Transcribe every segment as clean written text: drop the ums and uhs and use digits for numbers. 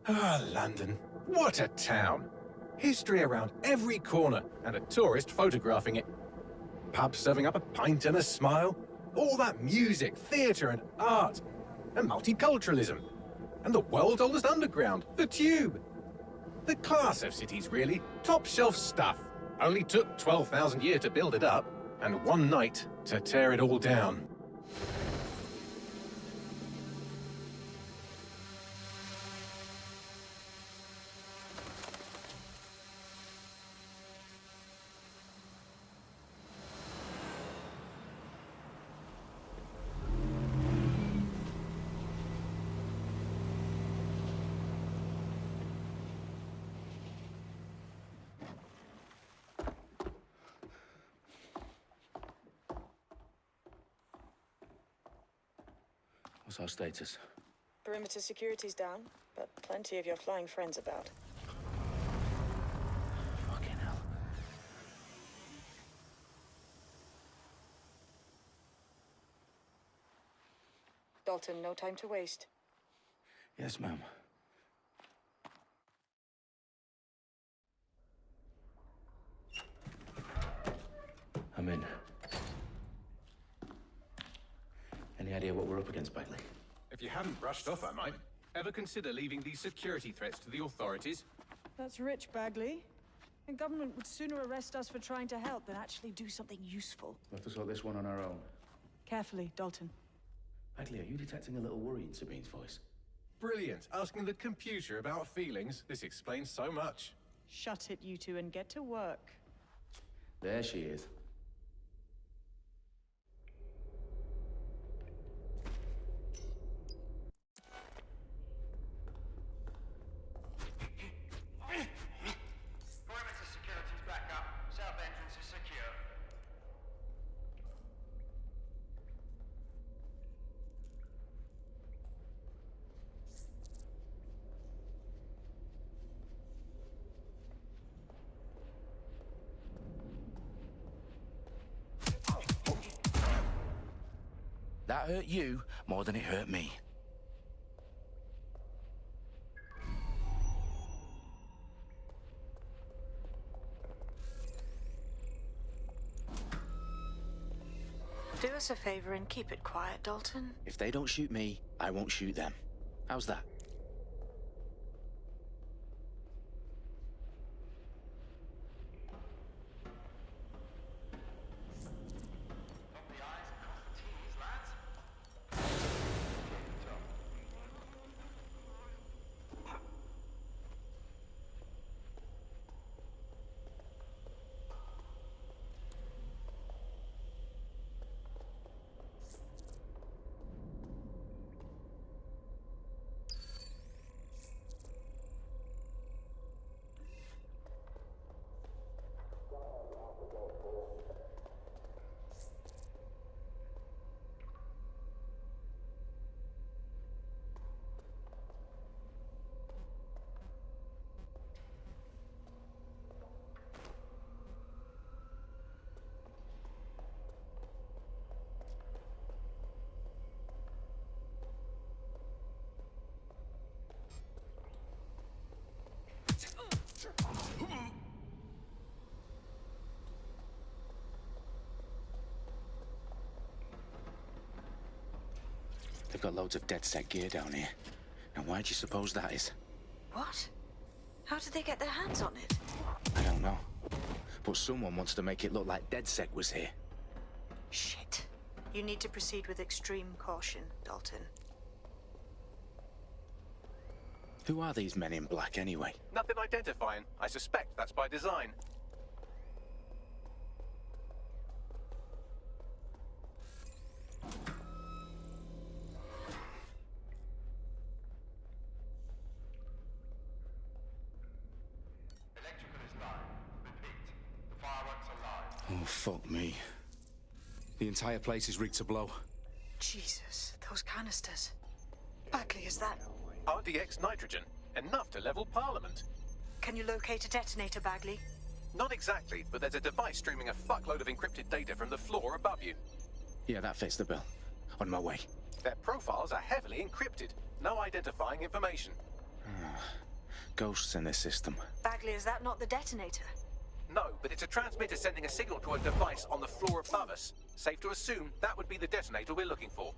Ah, London. What a town. History around every corner and a tourist photographing it. Pubs serving up a pint and a smile. All that music, theatre and art. And multiculturalism. And the world's oldest underground, the Tube. The class of cities, really. Top shelf stuff. Only took 12,000 years to build it up, and one night to tear it all down. What's our status? Perimeter security's down, but plenty of your flying friends about. Fucking hell. Dalton, no time to waste. Yes, ma'am. I'm in. Any idea what we're up against, Bagley? If you hadn't brushed off, I might. Ever consider leaving these security threats to the authorities? That's rich, Bagley. The government would sooner arrest us for trying to help than actually do something useful. We'll have to sort this one on our own. Carefully, Dalton. Bagley, are you detecting a little worry in Sabine's voice? Brilliant. Asking the computer about feelings. This explains so much. Shut it, you two, and get to work. There she is. Perimeter security's back up. South entrance is secure. That hurt you more than it hurt me. Do us a favor and keep it quiet, Dalton. If they don't shoot me, I won't shoot them. How's that? Dot the I's and cross the T's, lads. They've got loads of DedSec gear down here. Now why do you suppose that is? What? How did they get their hands on it? I don't know. But someone wants to make it look like DedSec was here. Shit. You need to proceed with extreme caution, Dalton. Who are these men in black anyway? Nothing identifying. I suspect that's by design. Electrical is live. Repeat. The fireworks are live. Oh, fuck me. The entire place is rigged to blow. Jesus, those canisters. Bagley, is that... RDX nitrogen. Enough to level Parliament. Can you locate a detonator, Bagley? Not exactly, but there's a device streaming a fuckload of encrypted data from the floor above you. Yeah, that fits the bill. On my way. Their profiles are heavily encrypted. No identifying information. Ghosts in this system. Bagley, is that not the detonator? No, but it's a transmitter sending a signal to a device on the floor above us. Safe to assume that would be the detonator we're looking for.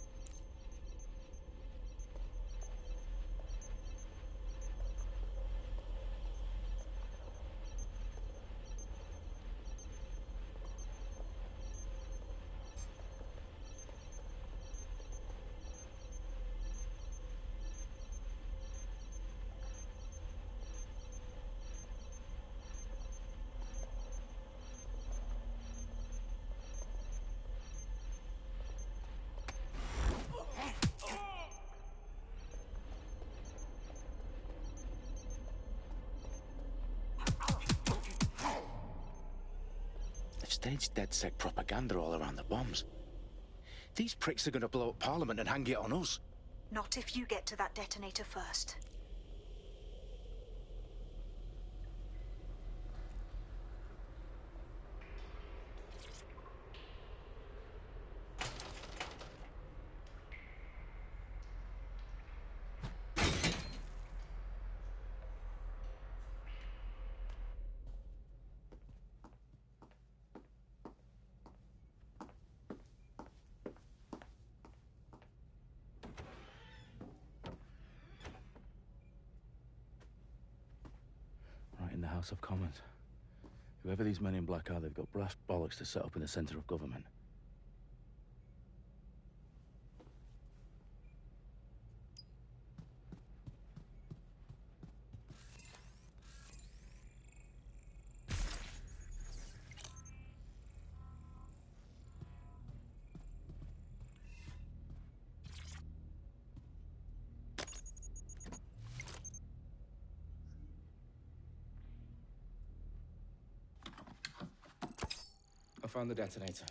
They've staged DedSec propaganda all around the bombs. These pricks are going to blow up Parliament and hang it on us. Not if you get to that detonator first. Right in the House of Commons. Whoever these men in black are, they've got brass bollocks to set up in the centre of government. I found the detonator.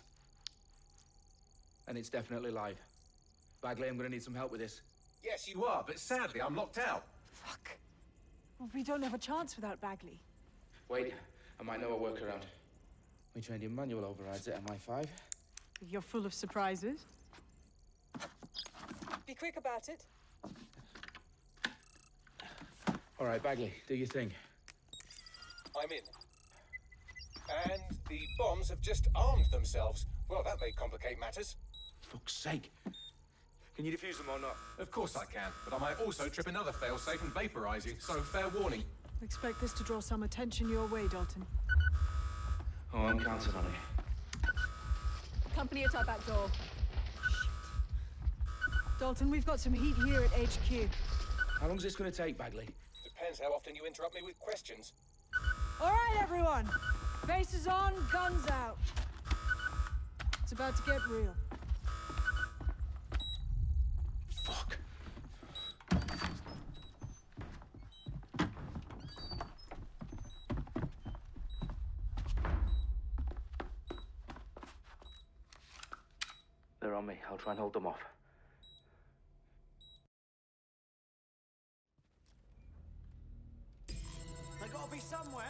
And it's definitely live. Bagley, I'm gonna need some help with this. Yes, you are, but sadly I'm locked out. Fuck. Well, we don't have a chance without Bagley. Wait, I might know a workaround. We trained in manual overrides at MI5. You're full of surprises. Be quick about it. All right, Bagley, do your thing. I'm in. And the bombs have just armed themselves. Well, that may complicate matters. Fuck's sake. Can you defuse them or not? Of course I can, but I might also trip another failsafe and vaporize you, so fair warning. Expect this to draw some attention your way, Dalton. Oh, I'm counting on it. Company at our back door. Dalton, we've got some heat here at HQ. How long's this gonna take, Bagley? Depends how often you interrupt me with questions. All right, everyone. Faces on, guns out. It's about to get real. Fuck. They're on me. I'll try and hold them off. They gotta be somewhere.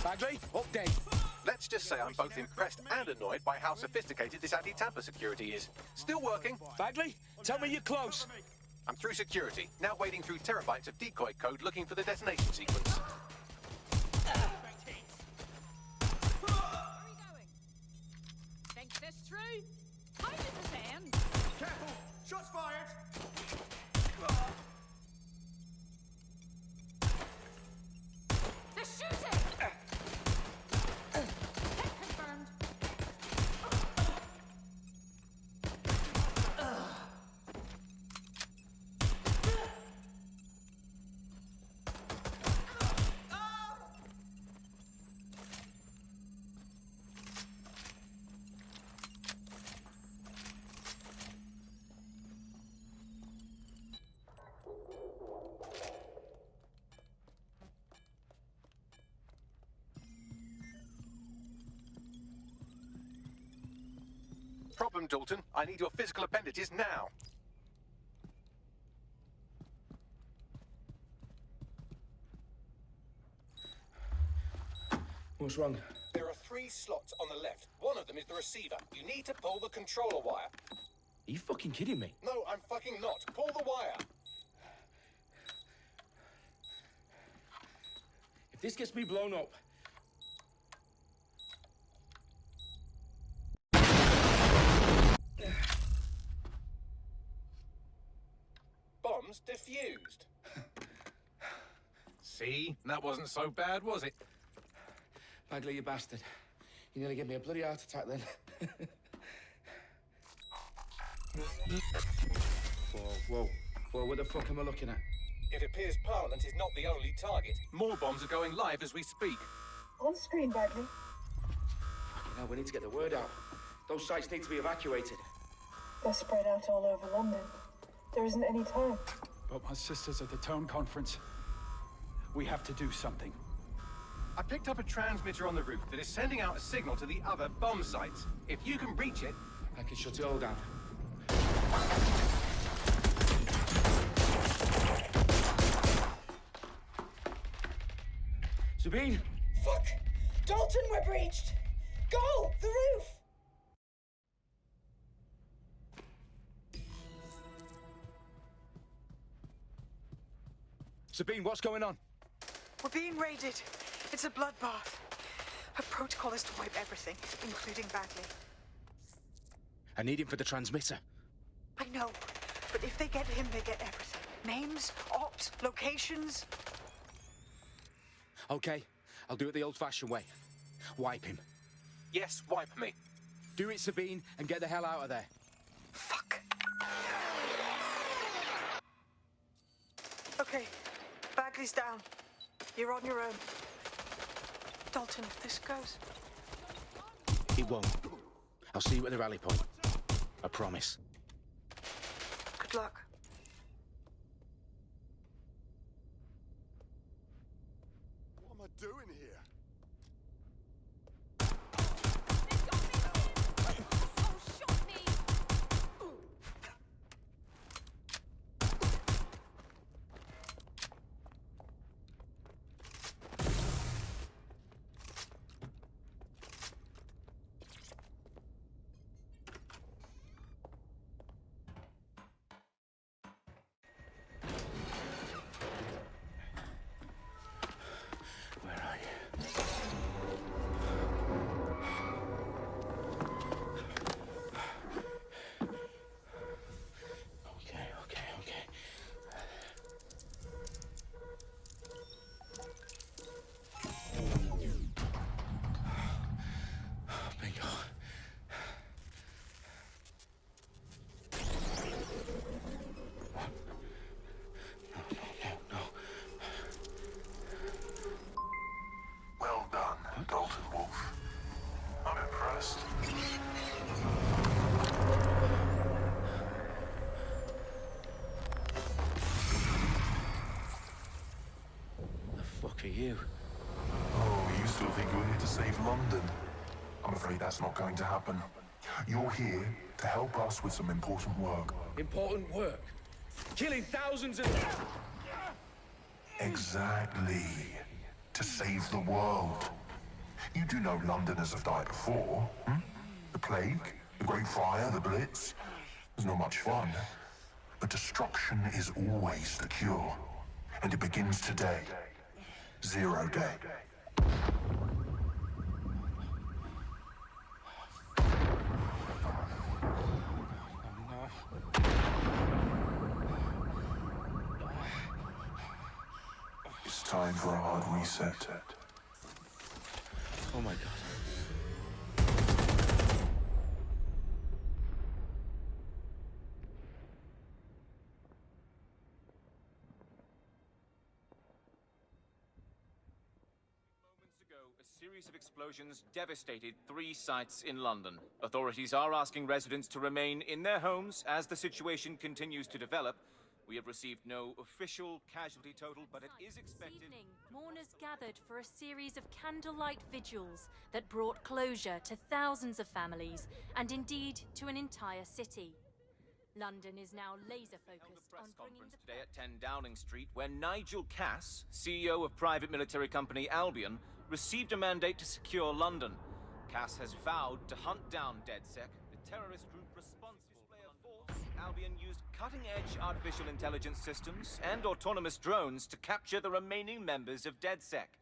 Bagley, update. Let's just say I'm both impressed and annoyed by how sophisticated this anti-tamper security is. Still working. Bagley, tell me you're close. I'm through security, now wading through terabytes of decoy code looking for the detonation sequence. Where are you going? Think this through? How does this end? Careful! Shots fired! They're shooting! Hit confirmed. Problem, Dalton. I need your physical appendages now. What's wrong? There are 3 slots on the left. One of them is the receiver. You need to pull the controller wire. Are you fucking kidding me? No, I'm fucking not. Pull the wire. If this gets me blown up, Bombs defused. See? That wasn't so bad, was it? Bagley, you bastard. You nearly gave me a bloody heart attack then. Whoa, what the fuck am I looking at? It appears Parliament is not the only target. More bombs are going live as we speak. On screen, Bagley. Now we need to get the word out. Those sites need to be evacuated. They're spread out all over London. There isn't any time. But my sister's at the town conference. We have to do something. I picked up a transmitter on the roof that is sending out a signal to the other bomb sites. If you can reach it... I can shut it all down. Sabine! Fuck! Dalton, we're breached! Go! The roof! Sabine, what's going on? We're being raided. It's a bloodbath. Her protocol is to wipe everything, including Bagley. I need him for the transmitter. I know, but if they get him, they get everything. Names, ops, locations. Okay, I'll do it the old-fashioned way. Wipe him. Yes, wipe me. Do it, Sabine, and get the hell out of there. Fuck. Okay, Bagley's down. You're on your own. Dalton, if this goes... It won't. I'll see you at the rally point. I promise. Good luck. What am I doing here? Oh, shot me! Where are you? Okay. Bingo. No. Well done, Dalton Wolf. I'm impressed. The fuck are you? Oh, you still think you're here to save London? I'm afraid that's not going to happen. You're here to help us with some important work. Important work. Killing thousands of... Exactly. To save the world. You do know Londoners have died before, hmm? The plague, the Great Fire, the Blitz. It's not much fun. But destruction is always the cure. And it begins today. Zero Day. It's time for a hard reset. Oh my god. Moments ago, a series of explosions devastated 3 sites in London. Authorities are asking residents to remain in their homes as the situation continues to develop. We have received no official casualty total, but it is This expected... evening, mourners gathered for a series of candlelight vigils that brought closure to thousands of families and indeed to an entire city. London is now laser held focused a on press bringing conference the today at 10 Downing Street, where Nigel Cass, CEO of private military company Albion, received a mandate to secure London. Cass has vowed to hunt down DedSec, the terrorist group responsible for display of force. Albion used cutting-edge artificial intelligence systems and autonomous drones to capture the remaining members of DedSec.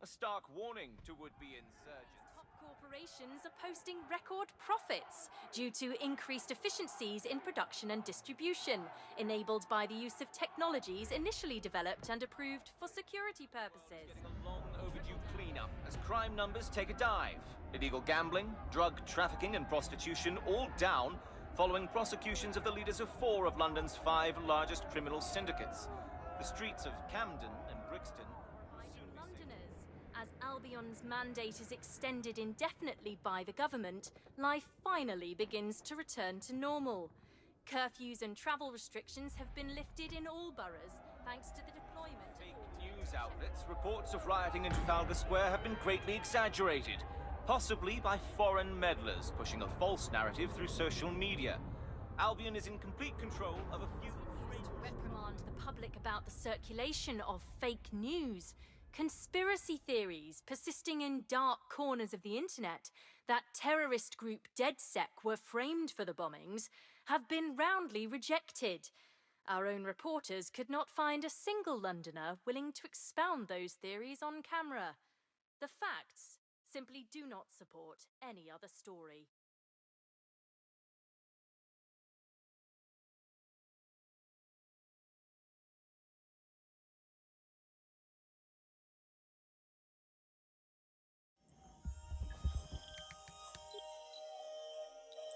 A stark warning to would-be insurgents. Top corporations are posting record profits due to increased efficiencies in production and distribution, enabled by the use of technologies initially developed and approved for security purposes. Getting a long overdue cleanup as crime numbers take a dive. Illegal gambling, drug trafficking and prostitution all down following prosecutions of the leaders of 4 of London's 5 largest criminal syndicates. The streets of Camden and Brixton soon be Londoners, as Albion's mandate is extended indefinitely by the government, life finally begins to return to normal. Curfews and travel restrictions have been lifted in all boroughs, thanks to the deployment. Fake news outlets, reports of rioting in Trafalgar Square have been greatly exaggerated, possibly by foreign meddlers pushing a false narrative through social media. Albion is in complete control of a few... To reprimand the public about the circulation of fake news, conspiracy theories persisting in dark corners of the internet that terrorist group DedSec were framed for the bombings have been roundly rejected. Our own reporters could not find a single Londoner willing to expound those theories on camera. The facts simply do not support any other story.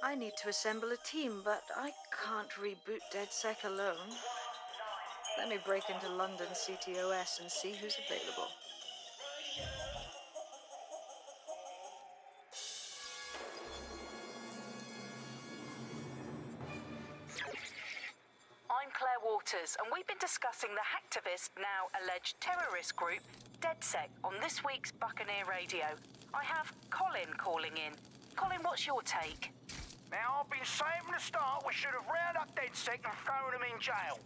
I need to assemble a team, but I can't reboot DedSec alone. Let me break into London CTOS and see who's available. I'm Claire Waters, and we've been discussing the hacktivist, now alleged terrorist group, DedSec, on this week's Buccaneer Radio. I have Colin calling in. Colin, what's your take? Now, I've been saying from the start we should have rounded up DedSec and thrown them in jail.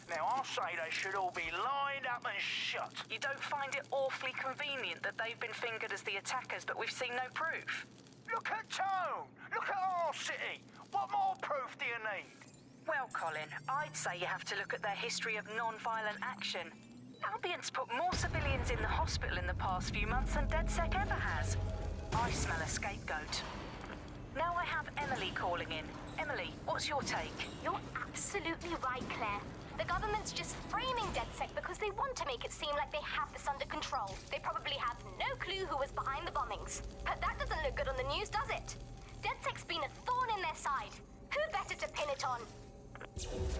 Now, I'll say they should all be lined up and shot. You don't find it awfully convenient that they've been fingered as the attackers, but we've seen no proof? Look at Tone! Look at our city! What more proof do you need? Well, Colin, I'd say you have to look at their history of non-violent action. Albion's put more civilians in the hospital in the past few months than DedSec ever has. I smell a scapegoat. Now I have Emily calling in. Emily, what's your take? You're absolutely right, Claire. The government's just framing DedSec because they want to make it seem like they have this under control. They probably have no clue who was behind the bombings. But that doesn't look good on the news, does it? DedSec's been a thorn in their side. Who better to pin it on?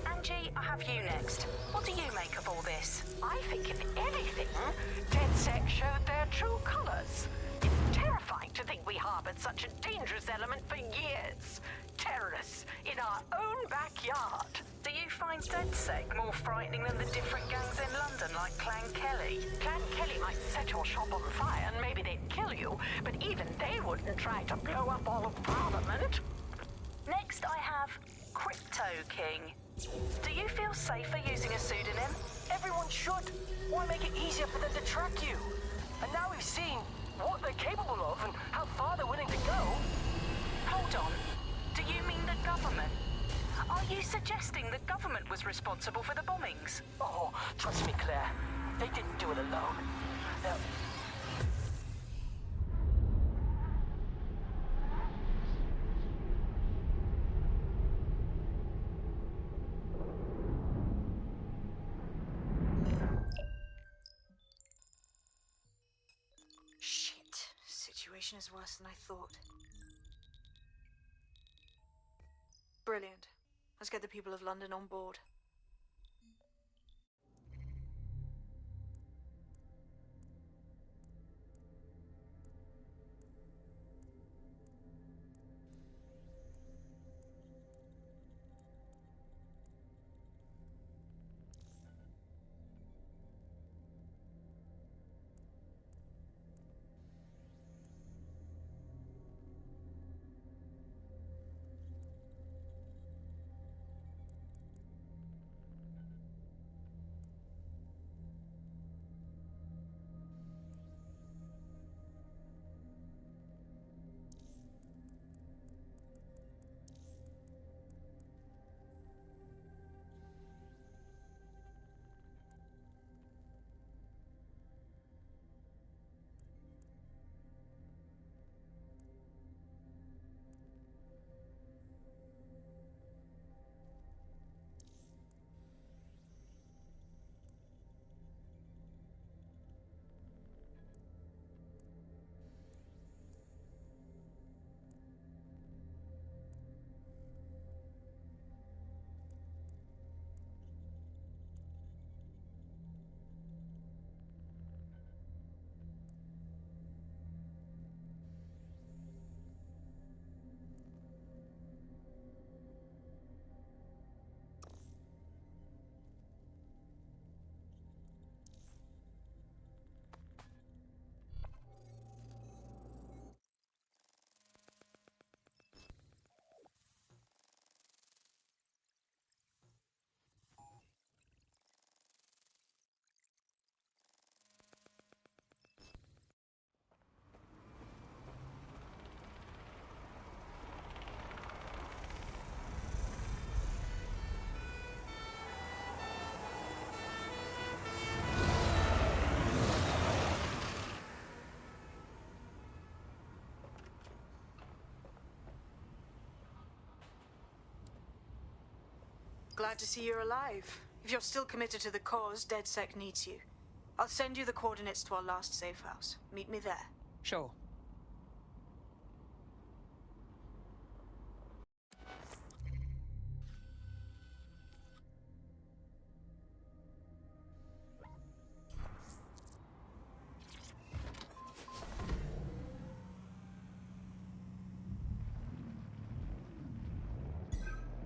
Angie, I have you next. What do you make of all this? I think if anything, DedSec showed their true colors. It's terrifying to think we harbored such a dangerous element for years. Terrorists in our own backyard. Do you find DedSec more frightening than the different gangs in London, like Clan Kelly? Clan Kelly might set your shop on fire and maybe they'd kill you, but even they wouldn't try to blow up all of Parliament. Next, I have Crypto King. Do you feel safer using a pseudonym? Everyone should. Why make it easier for them to track you? And now we've seen what they're capable of and how far they're willing to go. Hold on. Do you mean the government? Are you suggesting the government was responsible for the bombings? Oh, trust me, Claire. They didn't do it alone. Now, Shit. Situation is worse than I thought. Brilliant. Let's get the people of London on board. glad to see you're alive. If you're still committed to the cause, DedSec needs you. I'll send you the coordinates to our last safe house. Meet me there. Sure.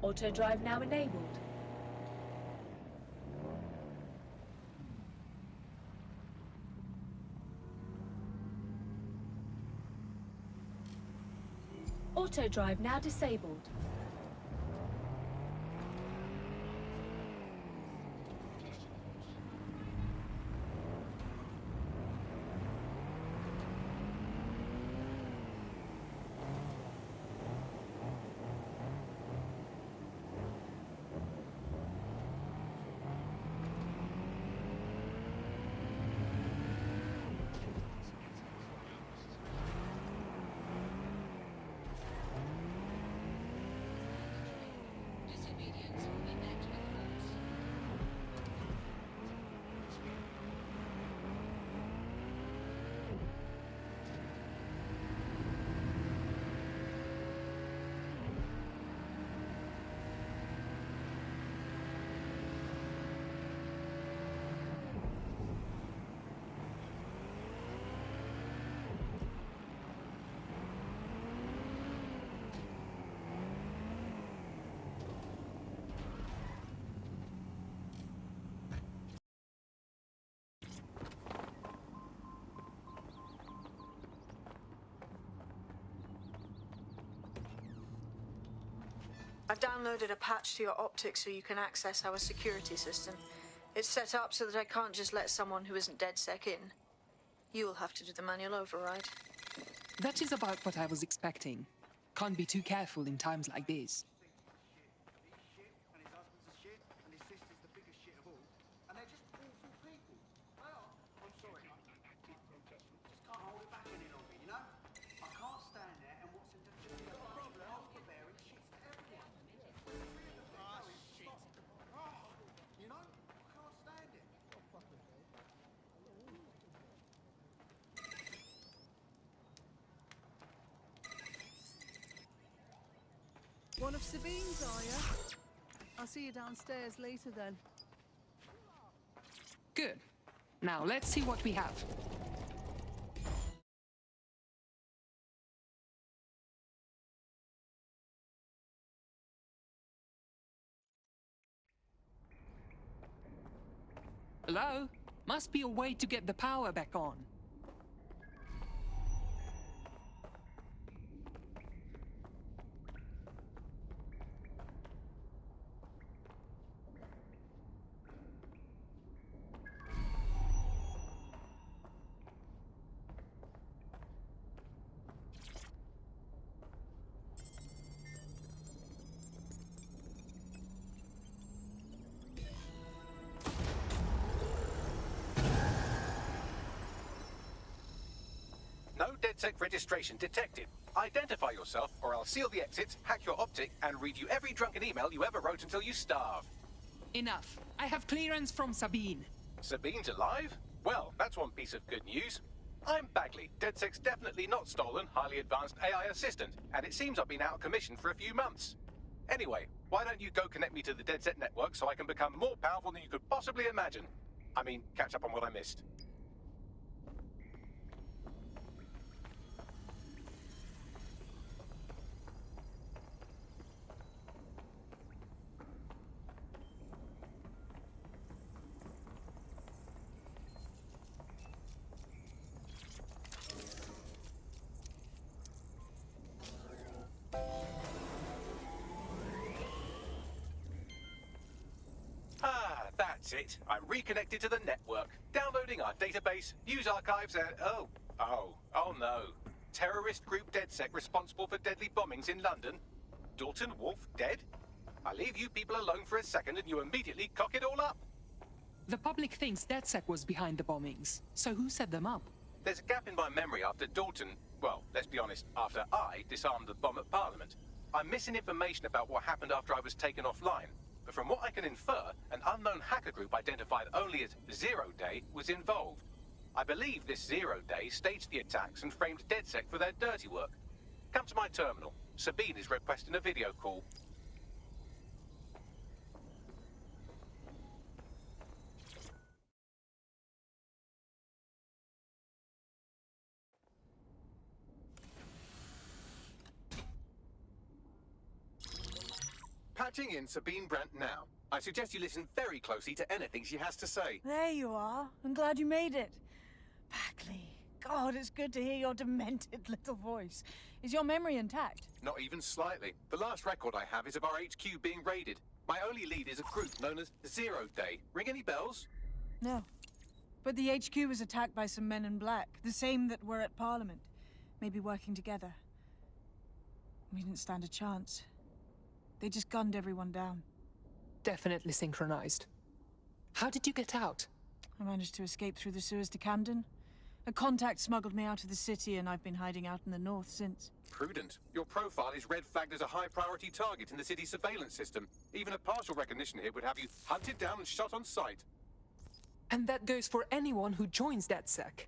Auto drive now enabled. Auto drive now disabled. I've downloaded a patch to your optics so you can access our security system. It's set up so that I can't just let someone who isn't DedSec in. You'll have to do the manual override. That is about what I was expecting. Can't be too careful in times like this. One of Sabine's, are you? I'll see you downstairs later then. Good. Now let's see what we have. Hello? Must be a way to get the power back on. No DedSec registration detected. Identify yourself, or I'll seal the exits, hack your optic, and read you every drunken email you ever wrote until you starve. Enough. I have clearance from Sabine. Sabine's alive? Well, that's one piece of good news. I'm Bagley, DedSec's definitely not stolen, highly advanced AI assistant, and it seems I've been out of commission for a few months. Anyway, why don't you go connect me to the DedSec network so I can become more powerful than you could possibly imagine? I mean, catch up on what I missed. That's it. I'm reconnected to the network, downloading our database, news archives, and oh no. Terrorist group DedSec responsible for deadly bombings in London? Dalton Wolf dead? I leave you people alone for a second and you immediately cock it all up. The public thinks DedSec was behind the bombings, so who set them up? There's a gap in my memory after Dalton, well, let's be honest, after I disarmed the bomb at Parliament. I'm missing information about what happened after I was taken offline. but from what I can infer, an unknown hacker group identified only as Zero Day was involved. I believe this Zero Day staged the attacks and framed DedSec for their dirty work. Come to my terminal. Sabine is requesting a video call. Patching in Sabine Brandt now. I suggest you listen very closely to anything she has to say. There you are. I'm glad you made it. Packley. God, it's good to hear your demented little voice. Is your memory intact? Not even slightly. The last record I have is of our HQ being raided. My only lead is a group known as Zero Day. Ring any bells? No. But the HQ was attacked by some men in black, the same that were at Parliament. Maybe working together. We didn't stand a chance. They just gunned everyone down. Definitely synchronized. How did you get out? I managed to escape through the sewers to Camden. A contact smuggled me out of the city, and I've been hiding out in the north since. Prudent. Your profile is red flagged as a high-priority target in the city's surveillance system. Even a partial recognition hit would have you hunted down and shot on sight. And that goes for anyone who joins DedSec.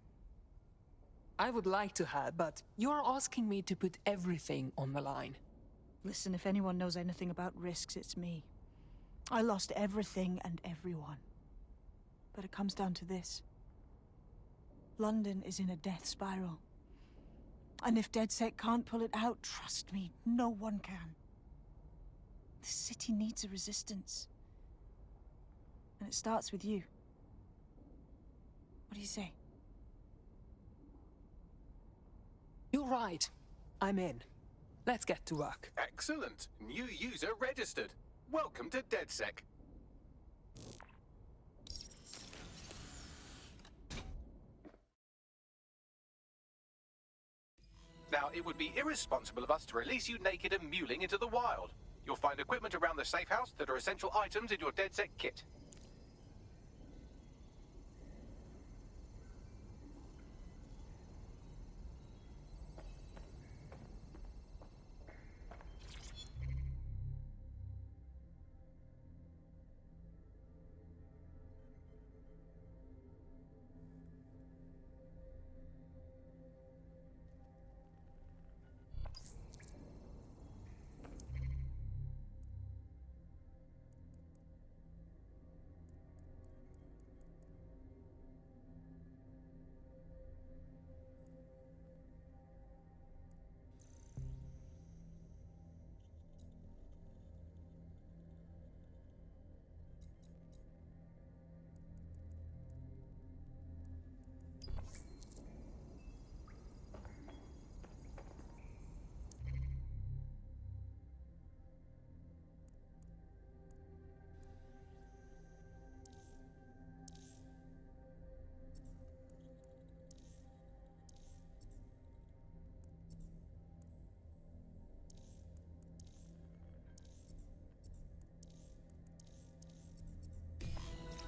I would like to have, but you're asking me to put everything on the line. Listen, if anyone knows anything about risks, it's me. I lost everything and everyone. But it comes down to this. London is in a death spiral. And if DedSec can't pull it out, trust me, no one can. The city needs a resistance. And it starts with you. What do you say? You're right. I'm in. Let's get to work. Excellent. New user registered. Welcome to DedSec. Now, it would be irresponsible of us to release you naked and mewling into the wild. You'll find equipment around the safe house that are essential items in your DedSec kit.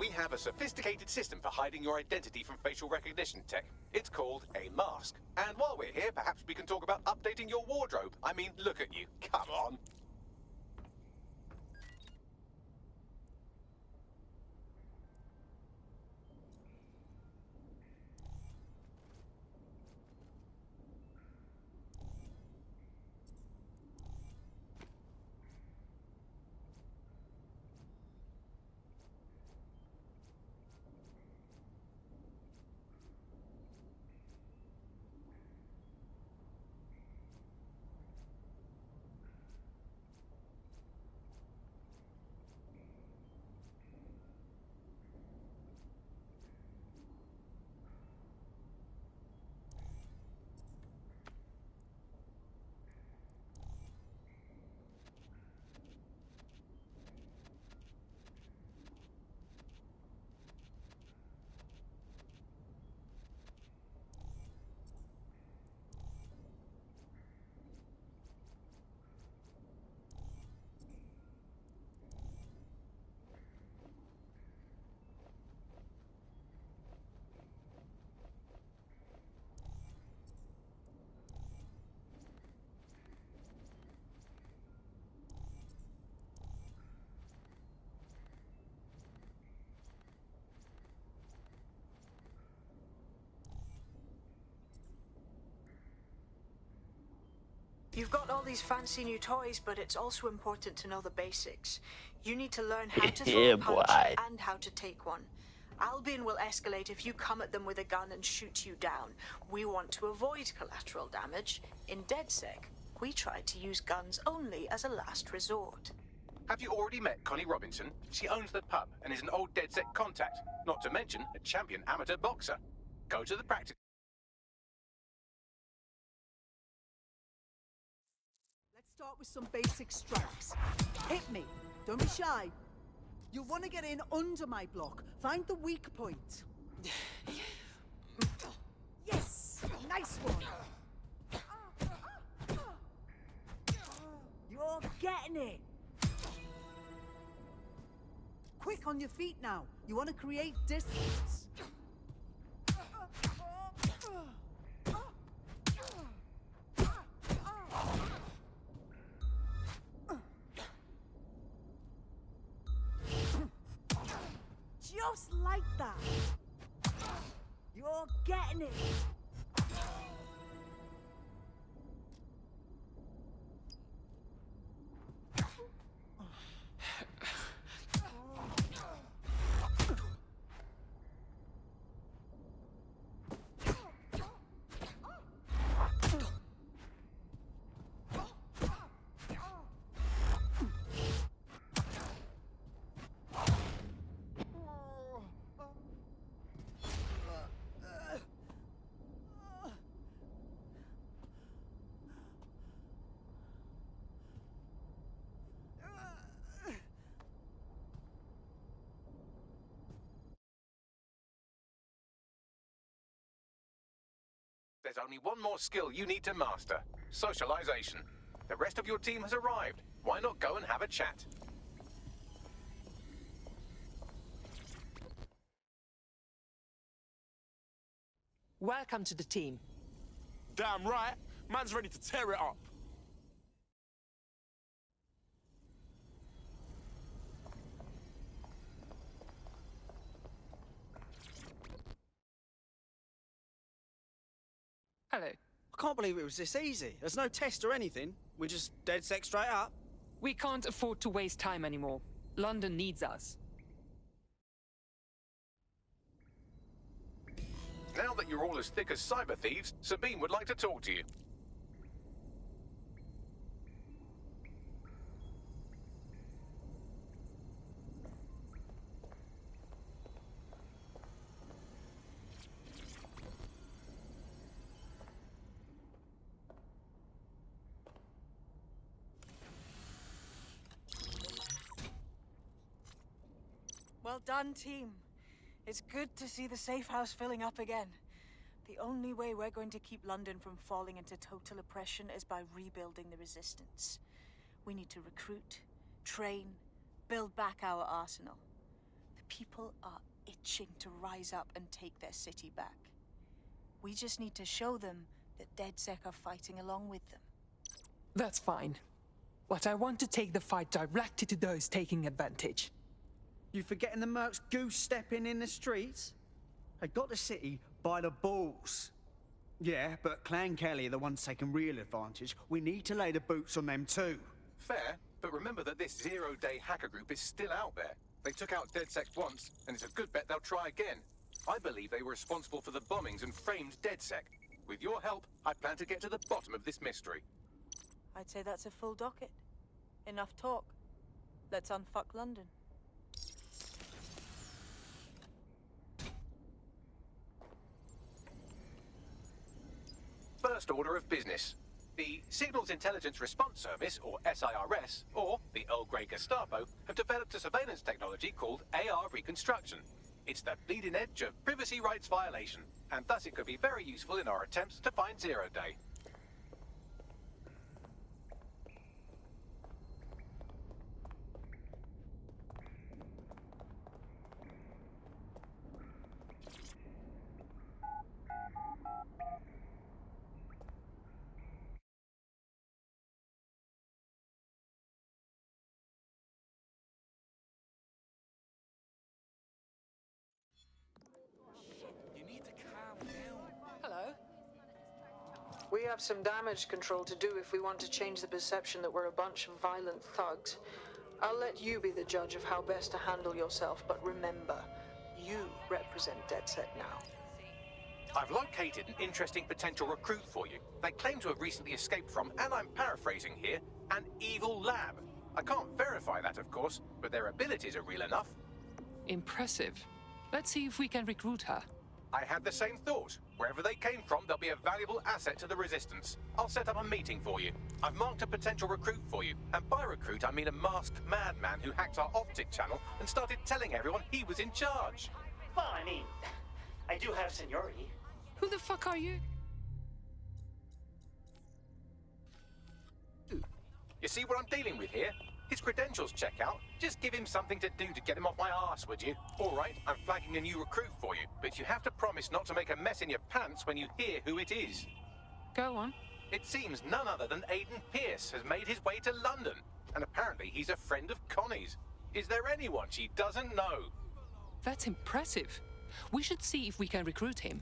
We have a sophisticated system for hiding your identity from facial recognition tech. It's called a mask. And while we're here, perhaps we can talk about updating your wardrobe. I mean, look at you. Come on. You've got all these fancy new toys, but it's also important to know the basics. You need to learn how to throw Yeah, a punch boy. and how to take one. Albion will escalate if you come at them with a gun and shoot you down. We want to avoid collateral damage. In DedSec, we try to use guns only as a last resort. Have you already met Connie Robinson? She owns the pub and is an old DedSec contact, not to mention a champion amateur boxer. Go to the practice. Let's start with some basic strikes. Hit me. Don't be shy. You'll want to get in under my block. Find the weak point. Yes! Nice one! You're getting it! Quick on your feet now. You want to create distance. Just like that. You're getting it. There's only one more skill you need to master: socialization. The rest of your team has arrived. Why not go and have a chat? Welcome to the team. Damn right. Man's ready to tear it up. Hello. I can't believe it was this easy. There's no test or anything. We just DedSec straight up. We can't afford to waste time anymore. London needs us. Now that you're all as thick as cyber thieves, Sabine would like to talk to you. Well done, team. It's good to see the safe house filling up again. The only way we're going to keep London from falling into total oppression is by rebuilding the resistance. We need to recruit, train, build back our arsenal. The people are itching to rise up and take their city back. We just need to show them that DedSec are fighting along with them. That's fine. But I want to take the fight directly to those taking advantage. You forgetting the mercs goose stepping in the streets? They got the city by the balls. Yeah, but Clan Kelly are the ones taking real advantage. We need to lay the boots on them too. Fair, but remember that this zero-day hacker group is still out there. They took out DedSec once, and it's a good bet they'll try again. I believe they were responsible for the bombings and framed DedSec. With your help, I plan to get to the bottom of this mystery. I'd say that's a full docket. Enough talk. Let's unfuck London. First order of business. The Signals Intelligence Response Service, or SIRS, or the Earl Grey Gestapo, have developed a surveillance technology called AR Reconstruction. It's the bleeding edge of privacy rights violation, and thus it could be very useful in our attempts to find Zero Day. Hello. We have some damage control to do if we want to change the perception that we're a bunch of violent thugs. I'll let you be the judge of how best to handle yourself, but remember, you represent DedSec now. I've located an interesting potential recruit for you. They claim to have recently escaped from, and I'm paraphrasing here, an evil lab. I can't verify that, of course, but their abilities are real enough. Impressive. Let's see if we can recruit her. I had the same thought. Wherever they came from, they'll be a valuable asset to the Resistance. I'll set up a meeting for you. I've marked a potential recruit for you. And by recruit, I mean a masked madman who hacked our optic channel and started telling everyone he was in charge. Well, I mean, I do have seniority. Who the fuck are you? You see what I'm dealing with here? His credentials check out. Just give him something to do to get him off my arse, would you? All right, I'm flagging a new recruit for you, but you have to promise not to make a mess in your pants when you hear who it is. Go on. It seems none other than Aiden Pierce has made his way to London, and apparently he's a friend of Connie's. Is there anyone she doesn't know? That's impressive. We should see if we can recruit him.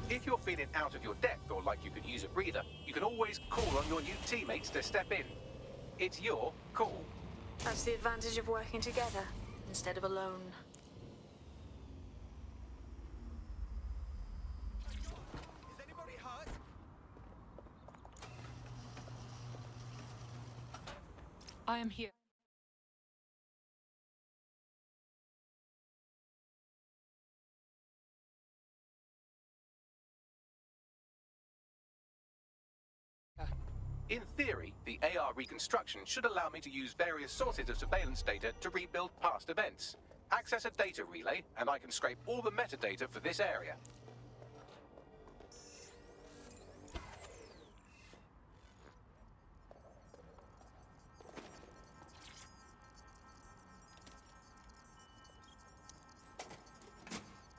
If you're feeling out of your depth or like you could use a breather, you can always call on your new teammates to step in. It's your call. That's the advantage of working together instead of alone. Is anybody hurt? I am here. In theory, the AR reconstruction should allow me to use various sources of surveillance data to rebuild past events. Access a data relay, and I can scrape all the metadata for this area.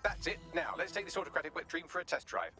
That's it. Now, let's take this autocratic wet dream for a test drive.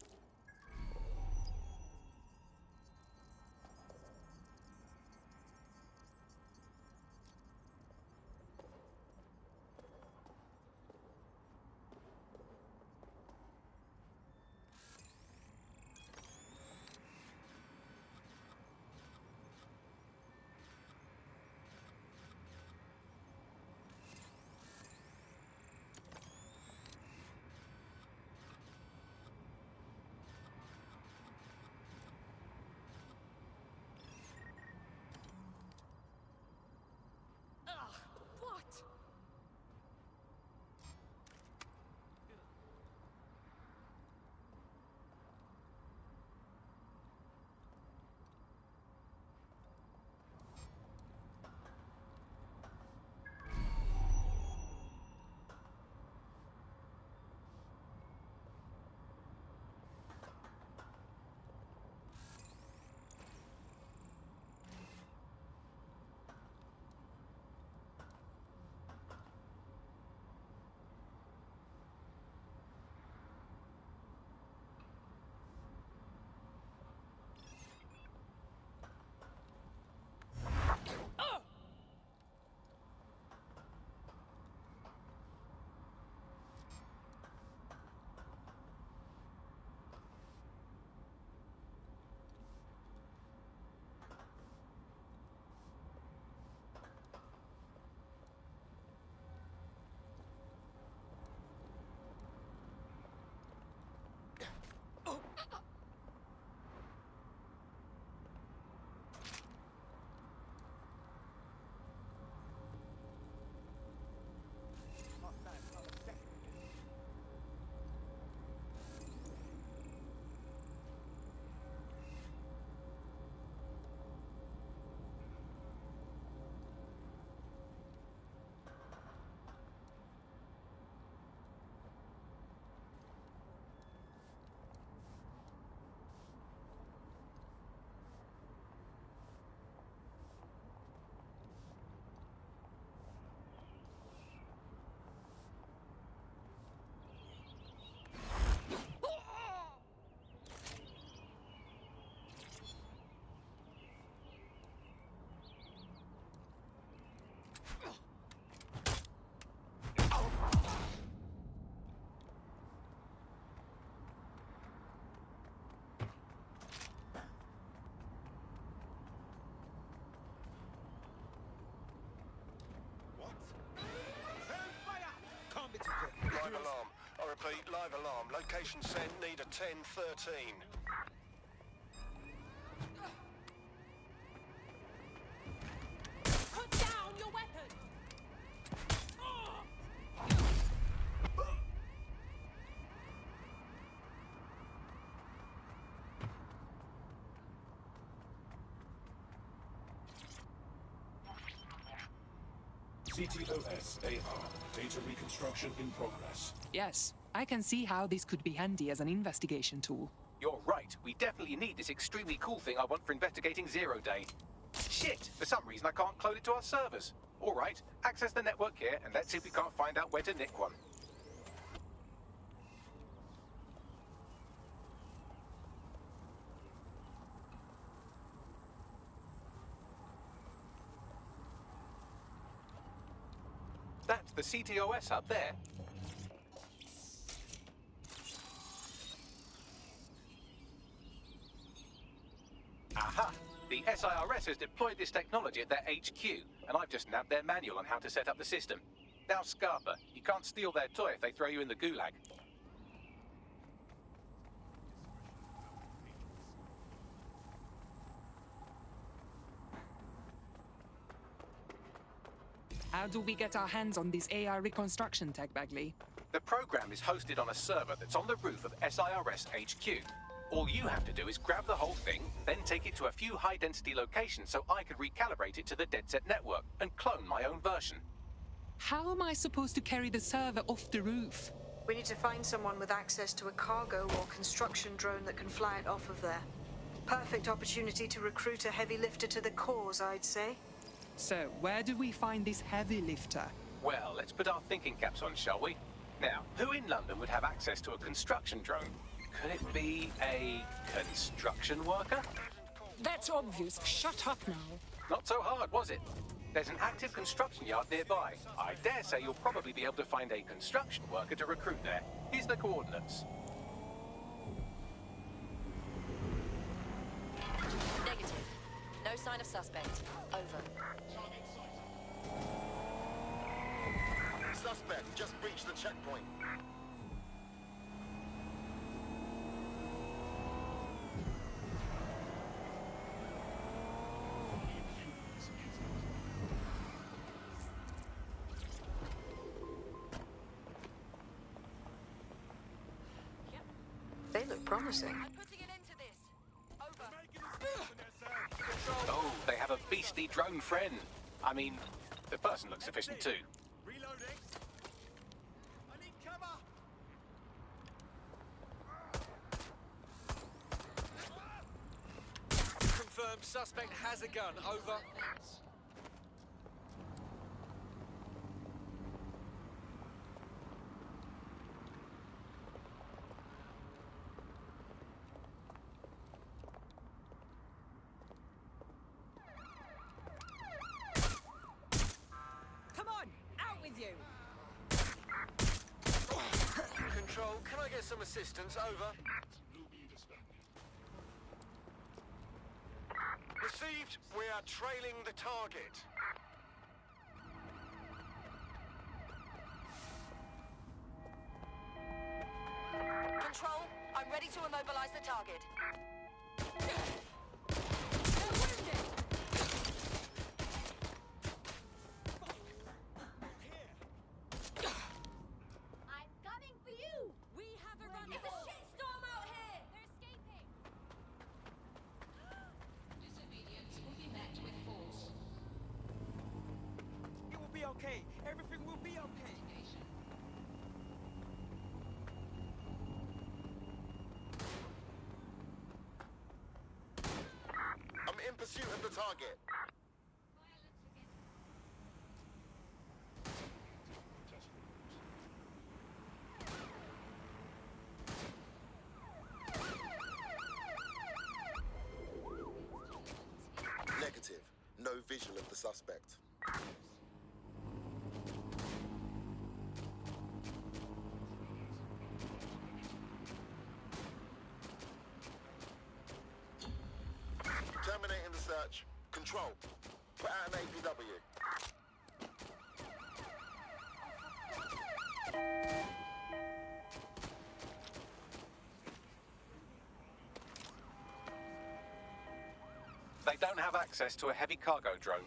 Repeat, live alarm. Location sent, need a 1013. Put down your weapon! CTOS AR. Data reconstruction in progress. Yes, I can see how this could be handy as an investigation tool. You're right. We definitely need this extremely cool thing I want for investigating Zero Day. Shit! For some reason I can't clone it to our servers. All right, access the network here and let's see if we can't find out where to nick one. That's the CTOS up there. Aha! The SIRS has deployed this technology at their HQ, and I've just nabbed their manual on how to set up the system. Now, Scarpa, you can't steal their toy if they throw you in the gulag. How do we get our hands on this AI reconstruction tech, Bagley? The program is hosted on a server that's on the roof of SIRS HQ. All you have to do is grab the whole thing, then take it to a few high-density locations so I could recalibrate it to the DedSec network and clone my own version. How am I supposed to carry the server off the roof? We need to find someone with access to a cargo or construction drone that can fly it off of there. Perfect opportunity to recruit a heavy lifter to the cause, I'd say. So, where do we find this heavy lifter? Well, let's put our thinking caps on, shall we? Now, who in London would have access to a construction drone? Could it be a construction worker? That's obvious. Shut up now. Not so hard, was it? There's an active construction yard nearby. I dare say you'll probably be able to find a construction worker to recruit there. Here's the coordinates. Negative. No sign of suspect. Over. Suspect just breached the checkpoint. They look promising. Oh, they have a beastly drone friend. I mean, the person looks sufficient too. Reloading. I need cover. Confirmed suspect has a gun. Over. Come on, out with you! Control, can I get some assistance? Over. Received. We are trailing the target. Control, I'm ready to immobilize the target. I'm coming for you! We have a run. It's a shitstorm out here! They're escaping! Disobedience will be met with force. It will be okay. Everything will be okay. I'm in pursuit of the target. Negative. No visual of the suspect. Terminating the search. Control. Put out an APW. They don't have access to a heavy cargo drone.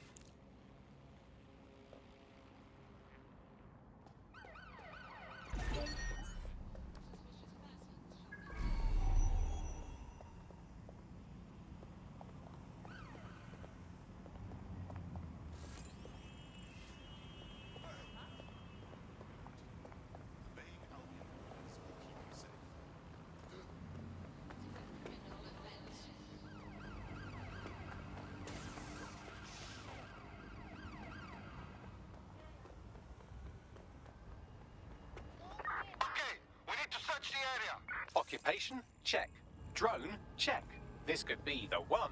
Search the area. Occupation? Check. Drone? Check. This could be the one.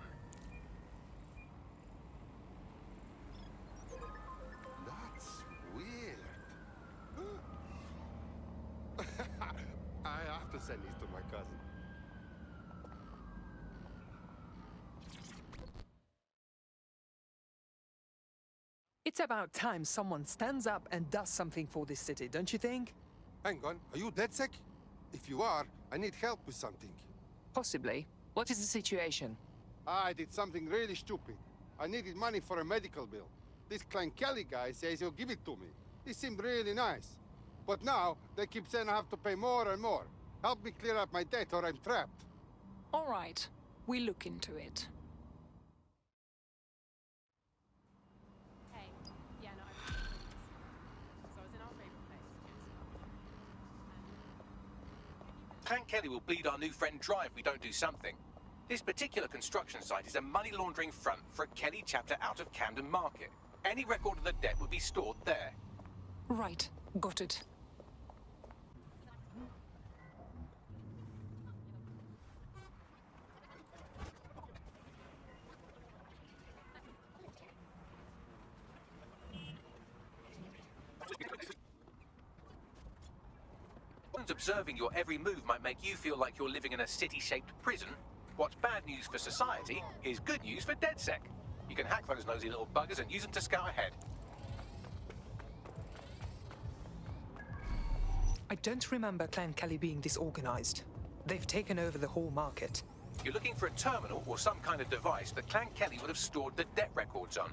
That's weird. I have to send these to my cousin. It's about time someone stands up and does something for this city, don't you think? Hang on, are you DedSec? If you are, I need help with something. Possibly. What is the situation? I did something really stupid. I needed money for a medical bill. This Clan Kelly guy says he'll give it to me. He seemed really nice. But now, they keep saying I have to pay more and more. Help me clear up my debt or I'm trapped. All right. We look into it. Hey, yeah, no, so I was in our favorite place. Clan Kelly will bleed our new friend dry if we don't do something. This particular construction site is a money laundering front for a Kelly chapter out of Camden Market. Any record of the debt would be stored there. Right. Got it. Observing your every move might make you feel like you're living in a city-shaped prison. What's bad news for society is good news for DedSec. You can hack those nosy little buggers and use them to scout ahead. I don't remember Clan Kelly being disorganized. They've taken over the whole market. You're looking for a terminal or some kind of device that Clan Kelly would have stored the debt records on.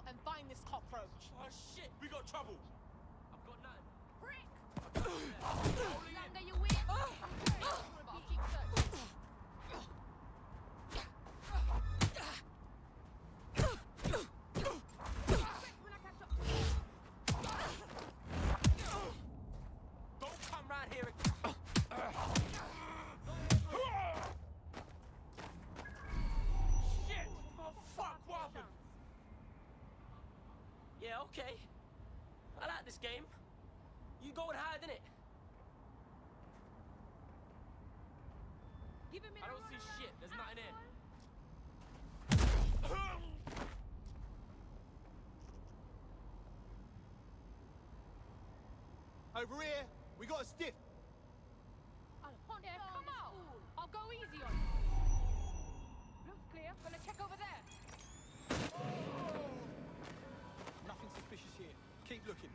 And find this cockroach. Oh shit, we got trouble. I've got nothing. Prick! Longer you win. Don't come round here and... Shit! Oh fuck, what happened? Yeah, okay. I like this game. You go and hide in it. I don't see shit. There's nothing in. Over here, we got a stiff. Yeah, come out. I'll go easy on you. Looks clear. Gonna check over there. Nothing suspicious here. Keep looking.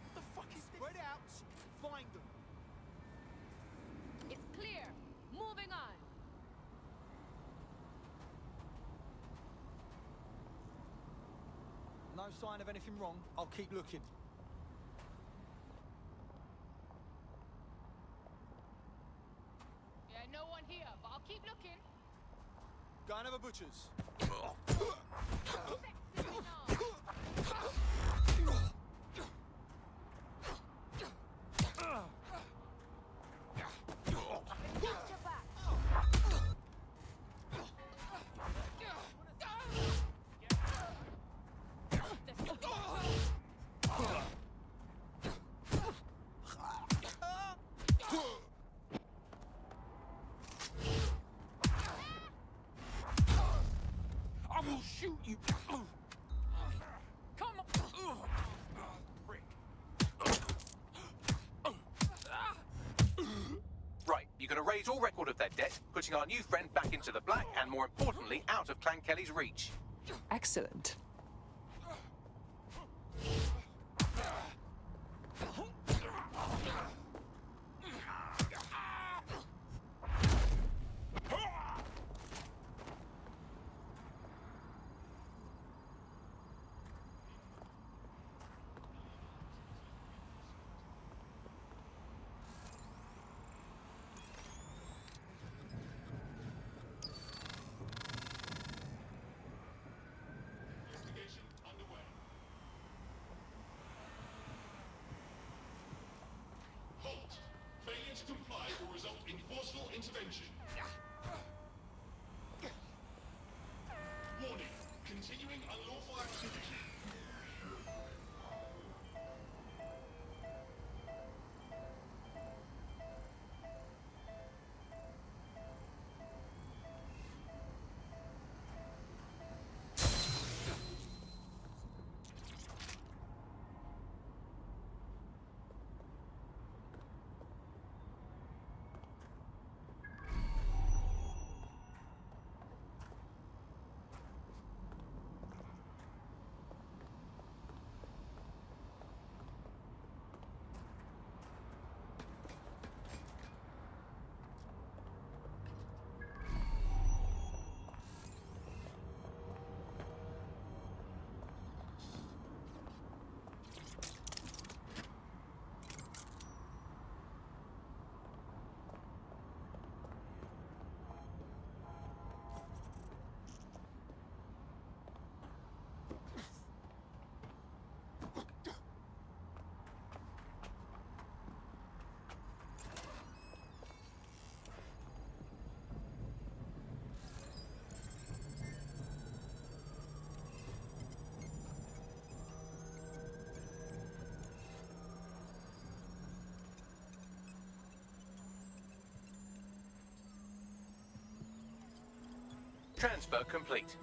What the fuck is this? Spread out. Find them. It's clear. Moving on. No sign of anything wrong. I'll keep looking. Yeah, no one here, but I'll keep looking. Go and have a butcher's. I will shoot you. Come on. Right, you can erase all record of their debt, putting our new friend back into the black and, more importantly, out of Clan Kelly's reach. Excellent. Investigation underway. Halt! Failure to comply will result in forceful intervention. Warning. Continuing unlawful activity. Transfer complete.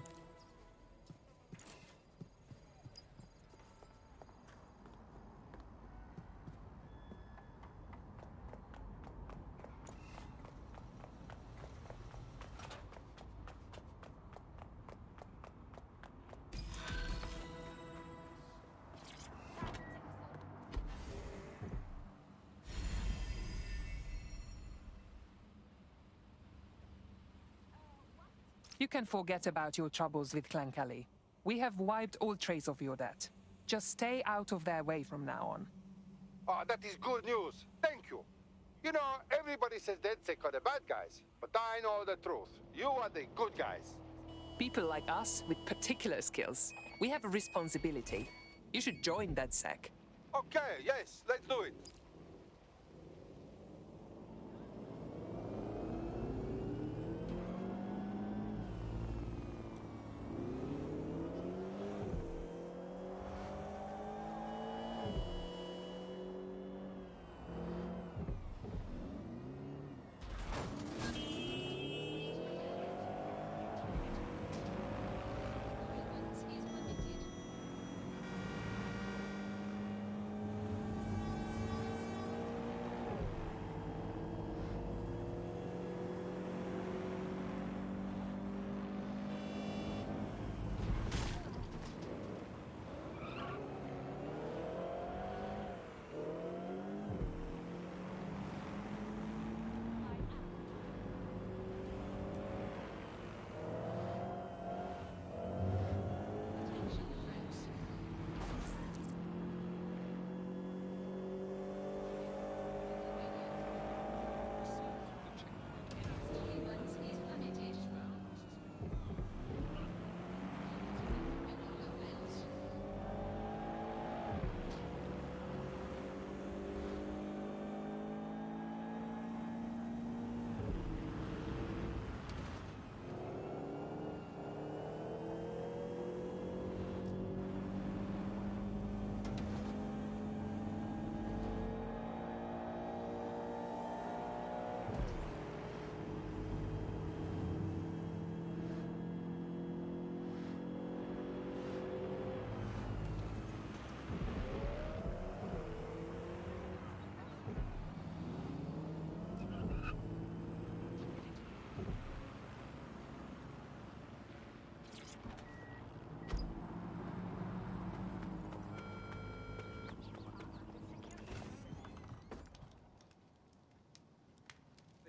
You can forget about your troubles with Clan Kelly. We have wiped all trace of your debt. Just stay out of their way from now on. Ah, that is good news. Thank you. You know, everybody says DedSec are the bad guys, but I know the truth. You are the good guys. People like us with particular skills. We have a responsibility. You should join DedSec. Okay, yes, let's do it.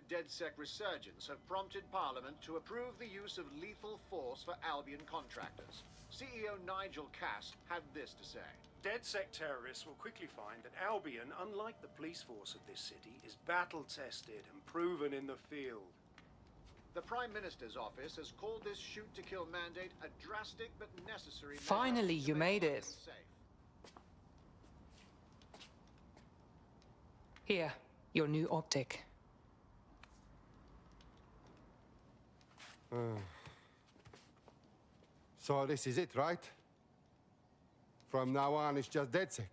DedSec resurgence have prompted Parliament to approve the use of lethal force for Albion contractors. CEO Nigel Cass had this to say. DedSec terrorists will quickly find that Albion, unlike the police force of this city, is battle-tested and proven in the field. The Prime Minister's office has called this shoot-to-kill mandate a drastic but necessary measure Finally, to you make made London it. safe. Here, your new optic. So this is it, right? From now on, it's just DedSec.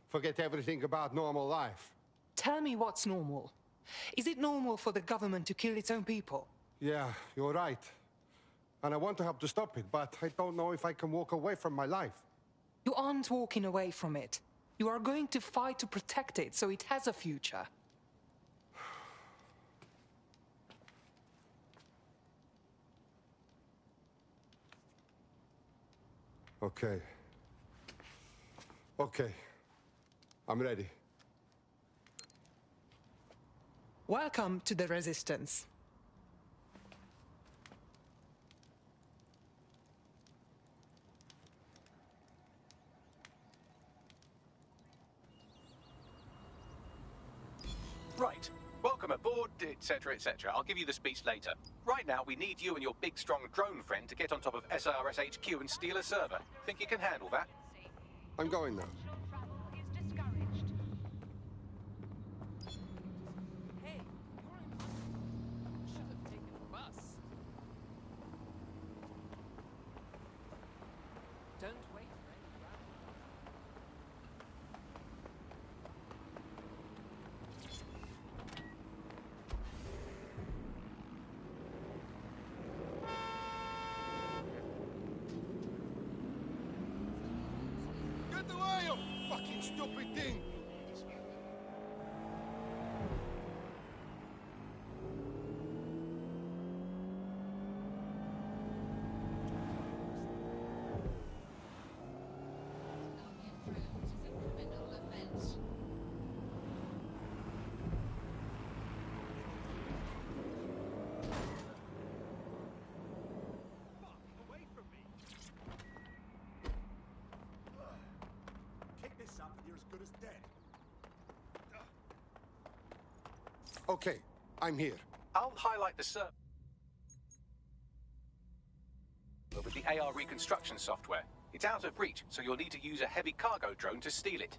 Forget everything about normal life. Tell me what's normal. Is it normal for the government to kill its own people? Yeah, you're right. And I want to help to stop it, but I don't know if I can walk away from my life. You aren't walking away from it. You are going to fight to protect it so it has a future. Okay. Okay. I'm ready. Welcome to the Resistance. Right. Welcome aboard, etc., etc. I'll give you the speech later. Right now, we need you and your big, strong drone friend to get on top of SRS HQ and steal a server. Think you can handle that? I'm going now. Hey, should have taken the bus. Don't wait for any Get away, you fucking stupid thing! Kick this up and you're as good as dead. Okay, I'm here. I'll highlight the server with the AR reconstruction software. It's out of reach, so you'll need to use a heavy cargo drone to steal it.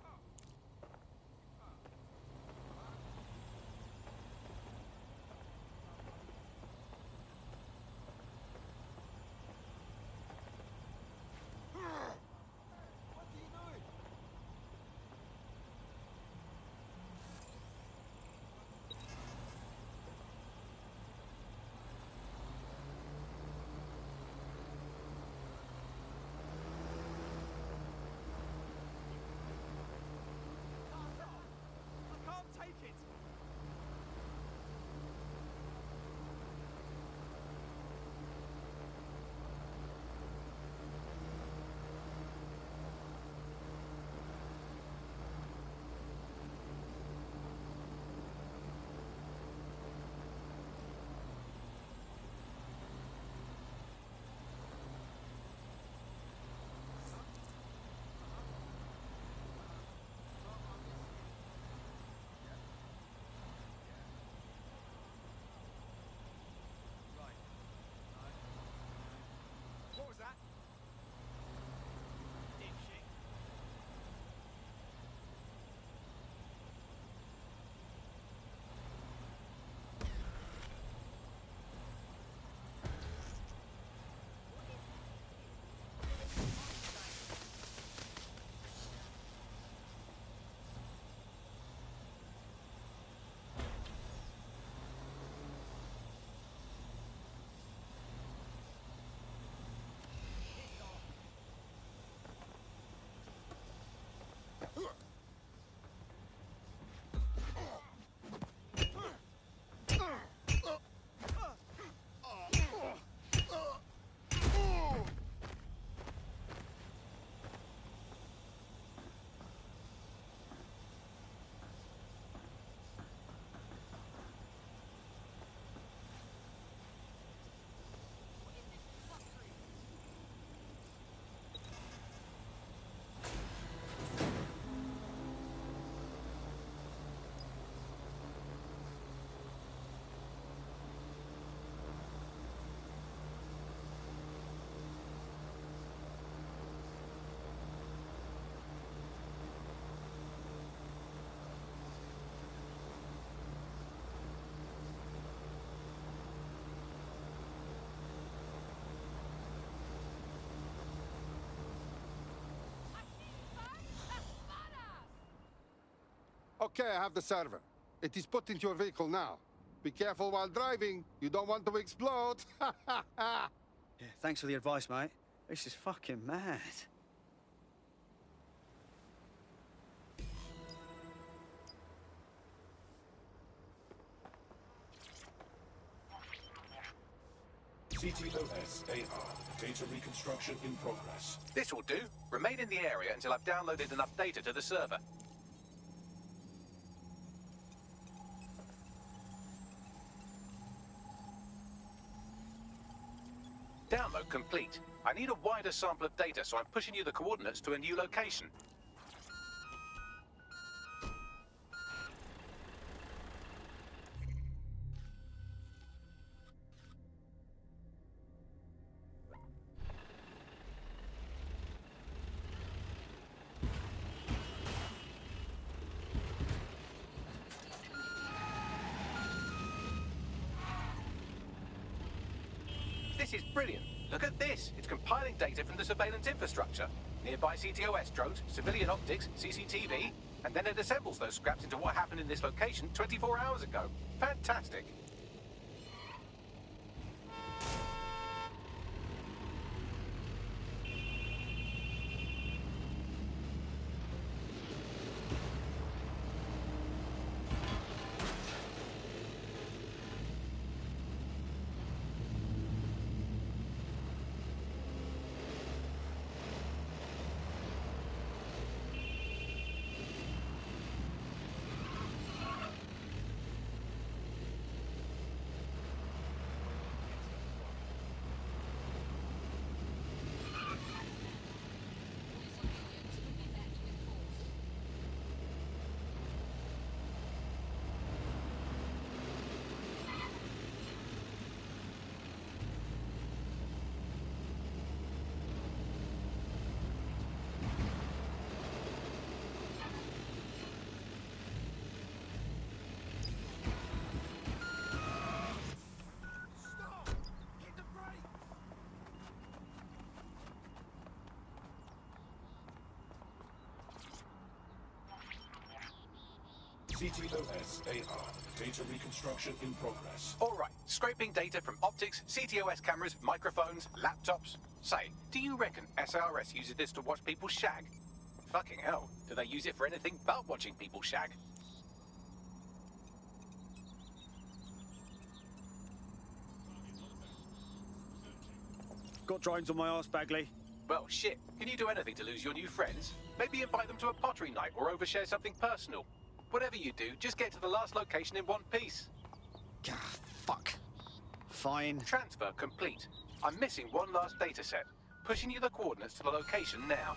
Okay, I have the server. It is put into your vehicle now. Be careful while driving. You don't want to explode. Yeah, thanks for the advice, mate. This is fucking mad. CTOS-AR. Data reconstruction in progress. This will do. Remain in the area until I've downloaded enough data to the server. Download complete. I need a wider sample of data, so I'm pushing you the coordinates to a new location. This is brilliant. Look at this. It's compiling data from the surveillance infrastructure. Nearby CTOS drones, civilian optics, CCTV, and then it assembles those scraps into what happened in this location 24 hours ago. Fantastic. CTOS-AR. Data reconstruction in progress. All right, scraping data from optics, CTOS cameras, microphones, laptops. Say, do you reckon SRS uses this to watch people shag? Fucking hell, do they use it for anything but watching people shag? Got drones on my arse, Bagley. Well, shit. Can you do anything to lose your new friends? Maybe invite them to a pottery night or overshare something personal. Whatever you do, just get to the last location in one piece. Gah, fuck. Fine. Transfer complete. I'm missing one last data set. Pushing you the coordinates to the location now.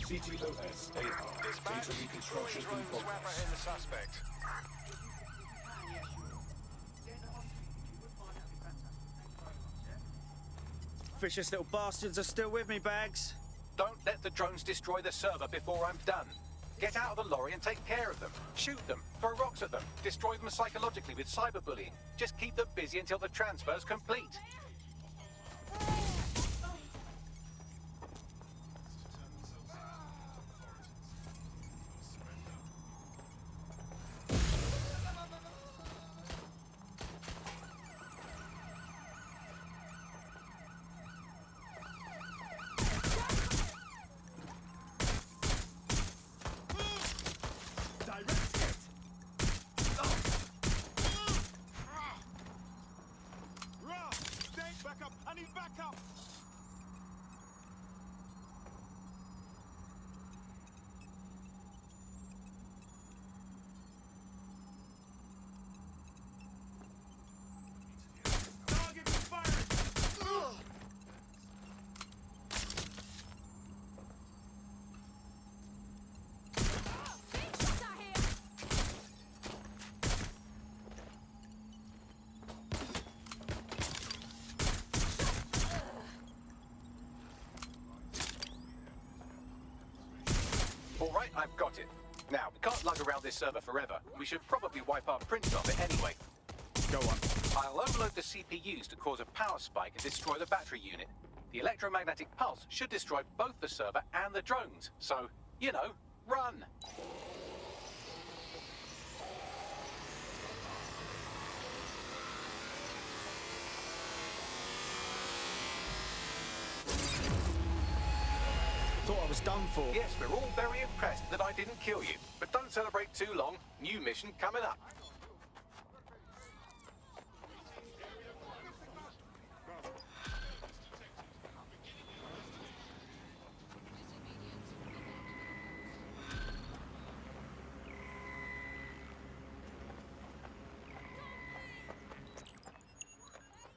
CTOS-AR. Data reconstruction in progress. the suspect. vicious little bastards are still with me, Bags. Don't let the drones destroy the server before I'm done. Get out of the lorry and take care of them. Shoot them, throw rocks at them, destroy them psychologically with cyberbullying. Just keep them busy until the transfer's complete. All right, I've got it. Now, we can't lug around this server forever. We should probably wipe our prints off it anyway. Go on. I'll overload the CPUs to cause a power spike and destroy the battery unit. The electromagnetic pulse should destroy both the server and the drones. So, you know, run! Thought I was done for. Yes, we're all very impressed that I didn't kill you. But don't celebrate too long. New mission coming up.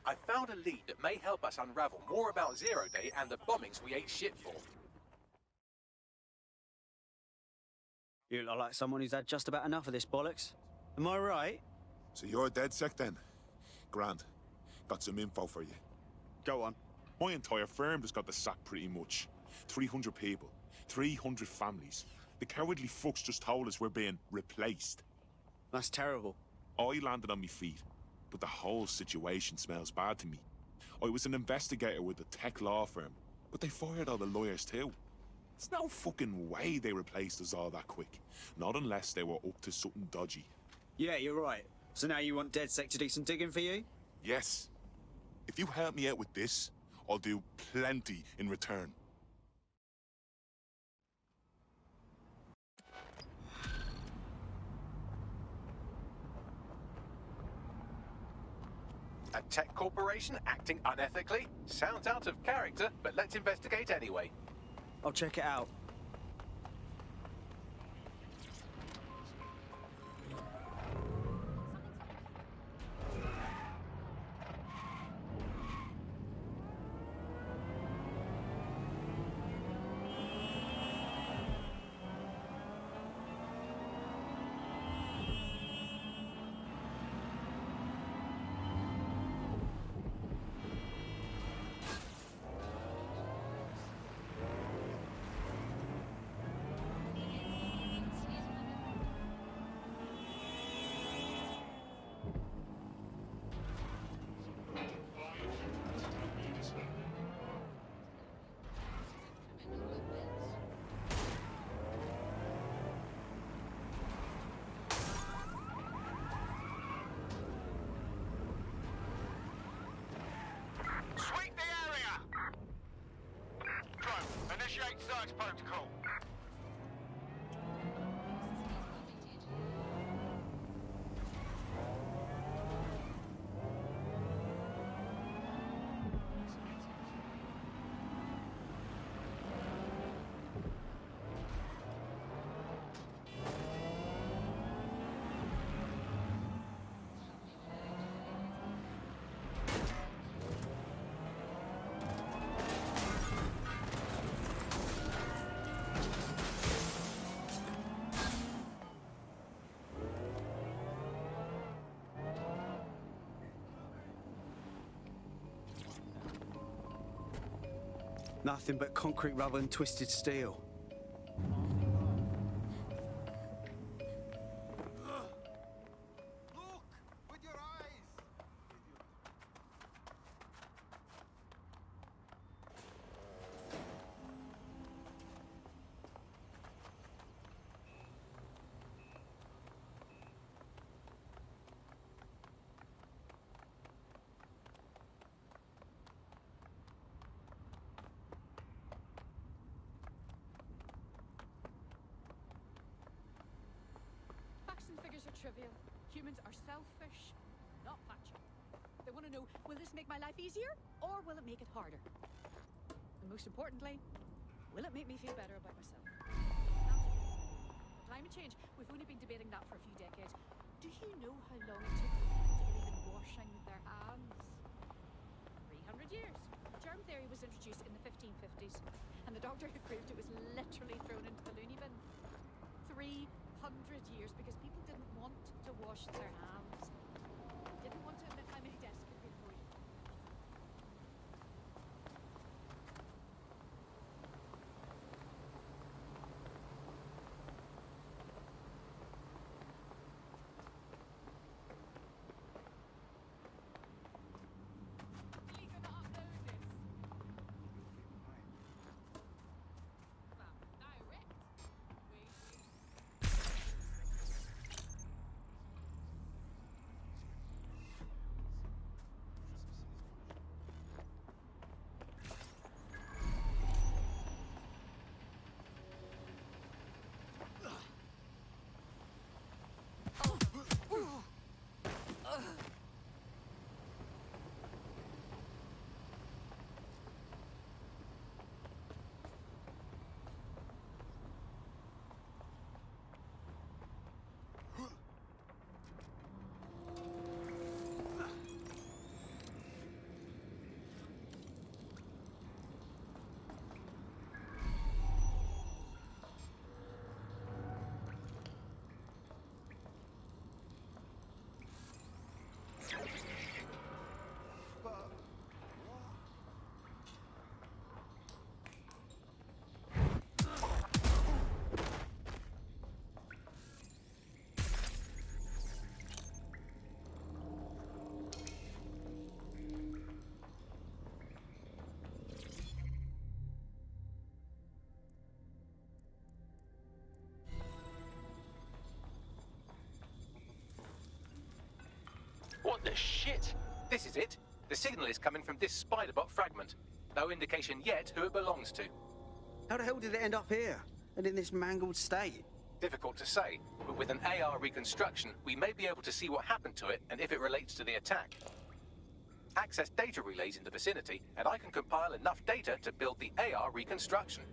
I found a lead that may help us unravel more about Zero Day and the bombings we ate shit for. You look like someone who's had just about enough of this bollocks. Am I right? So you're DedSec then? Grand. Got some info for you. Go on. My entire firm just got the sack pretty much. 300 people, 300 families. The cowardly fucks just told us we're being replaced. That's terrible. I landed on my feet, but the whole situation smells bad to me. I was an investigator with a tech law firm, but they fired all the lawyers too. There's no fucking way they replaced us all that quick. Not unless they were up to something dodgy. Yeah, you're right. So now you want DedSec to do some digging for you? Yes. If you help me out with this, I'll do plenty in return. A tech corporation acting unethically? Sounds out of character, but let's investigate anyway. I'll check it out. Sweep the area! Drone, initiate search protocol. Nothing but concrete rubber and twisted steel. Facts and figures are trivial. Humans are selfish, not factual. They want to know, will this make my life easier, or will it make it harder? And most importantly, will it make me feel better about myself? Climate change, we've only been debating that for a few decades. Do you know how long it took for people to believe in washing with their hands? 300 years. Germ theory was introduced in the 1550s, and the doctor who proved it was literally thrown into the loony bin. 300 years, because people didn't want to wash their hands. Didn't want to admit how many deaths could be avoided. What the shit? This is it. The signal is coming from this Spiderbot fragment. No indication yet who it belongs to. How the hell did it end up here? And in this mangled state? Difficult to say, but with an AR reconstruction, we may be able to see what happened to it and if it relates to the attack. Access data relays in the vicinity, and I can compile enough data to build the AR reconstruction.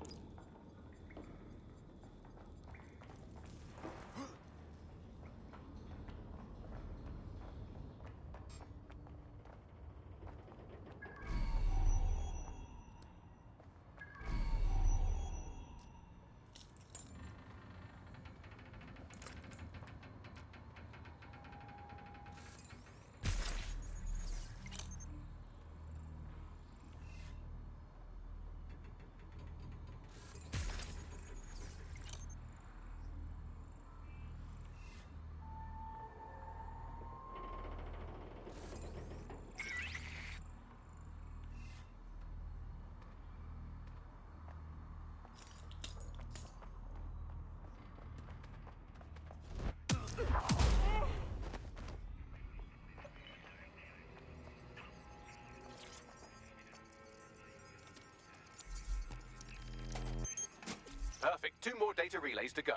Perfect. 2 more data relays to go.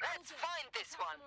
Let's find this one.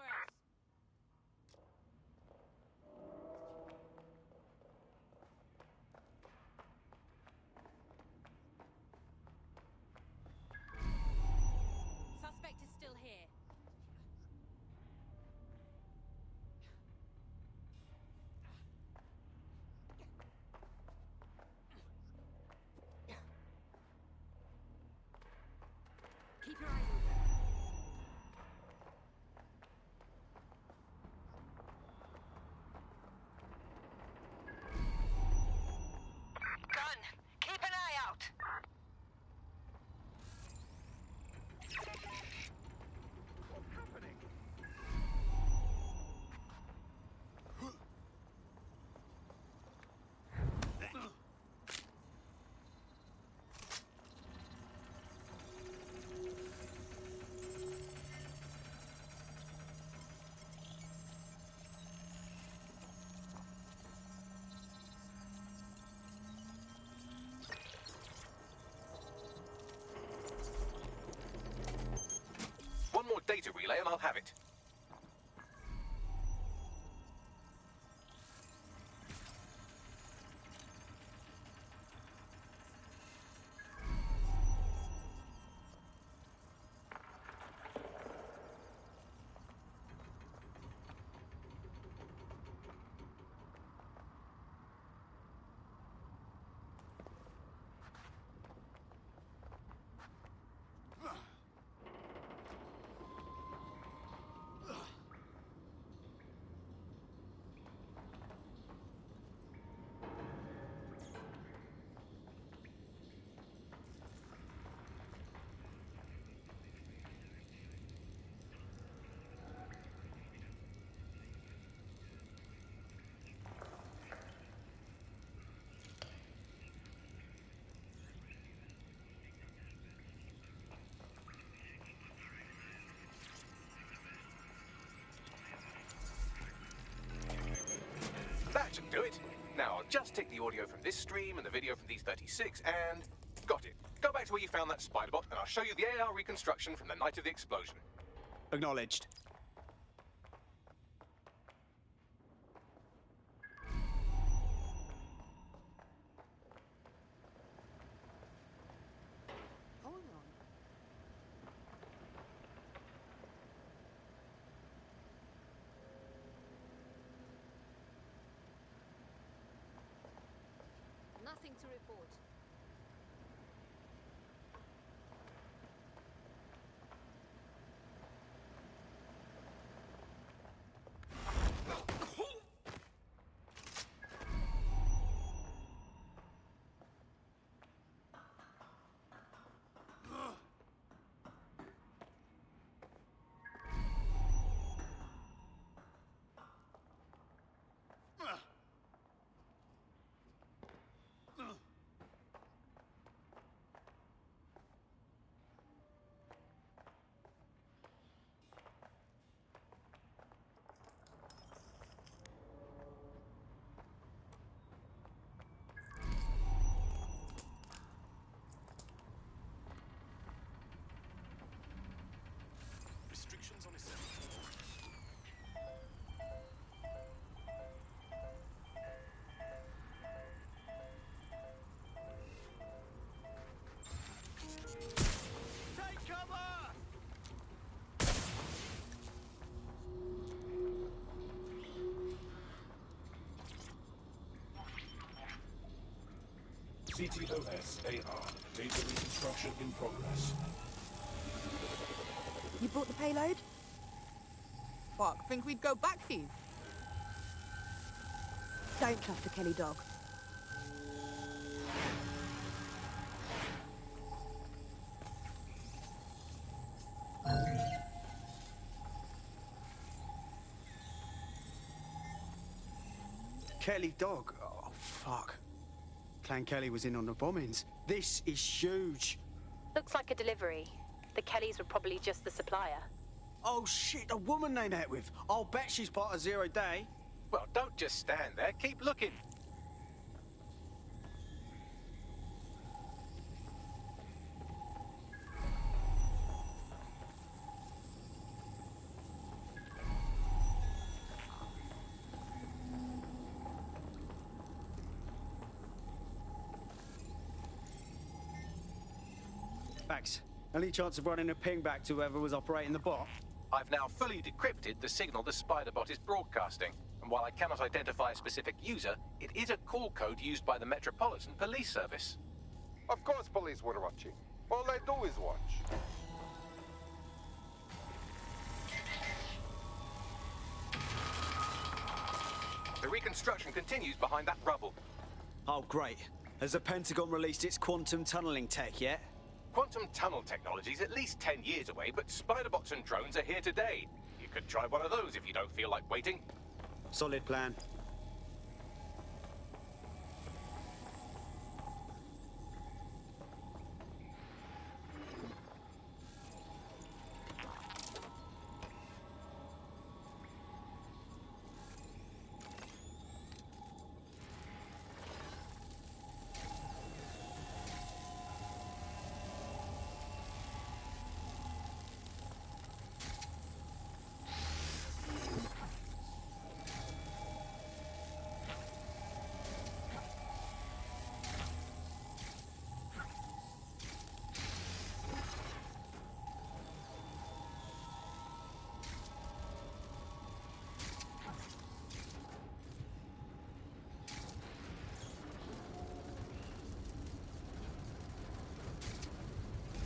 That should do it. Now, I'll just take the audio from this stream and the video from these 36 and... Got it. Go back to where you found that spider bot and I'll show you the AR reconstruction from the night of the explosion. Acknowledged. Hold on. Nothing to report. Restrictions on assembly. Take cover! CTOS-AR. Data reconstruction in progress. You brought the payload? Fuck, think we'd go back for you? Don't trust the Kelly dog. Kelly dog? Oh, fuck. Clan Kelly was in on the bombings. This is huge. Looks like a delivery. The Kellys were probably just the supplier. Oh shit, a woman they met with. I'll bet she's part of Zero Day. Well, don't just stand there. Keep looking. Max, any chance of running a ping back to whoever was operating the bot? I've now fully decrypted the signal the spider bot is broadcasting, and while I cannot identify a specific user, it is a call code used by the Metropolitan Police Service. Of course police were watching. All they do is watch. The reconstruction continues behind that rubble. Oh, great. Has the Pentagon released its quantum tunneling tech yet? Quantum tunnel technology is at least 10 years away, but spider bots and drones are here today. You could try one of those if you don't feel like waiting. Solid plan.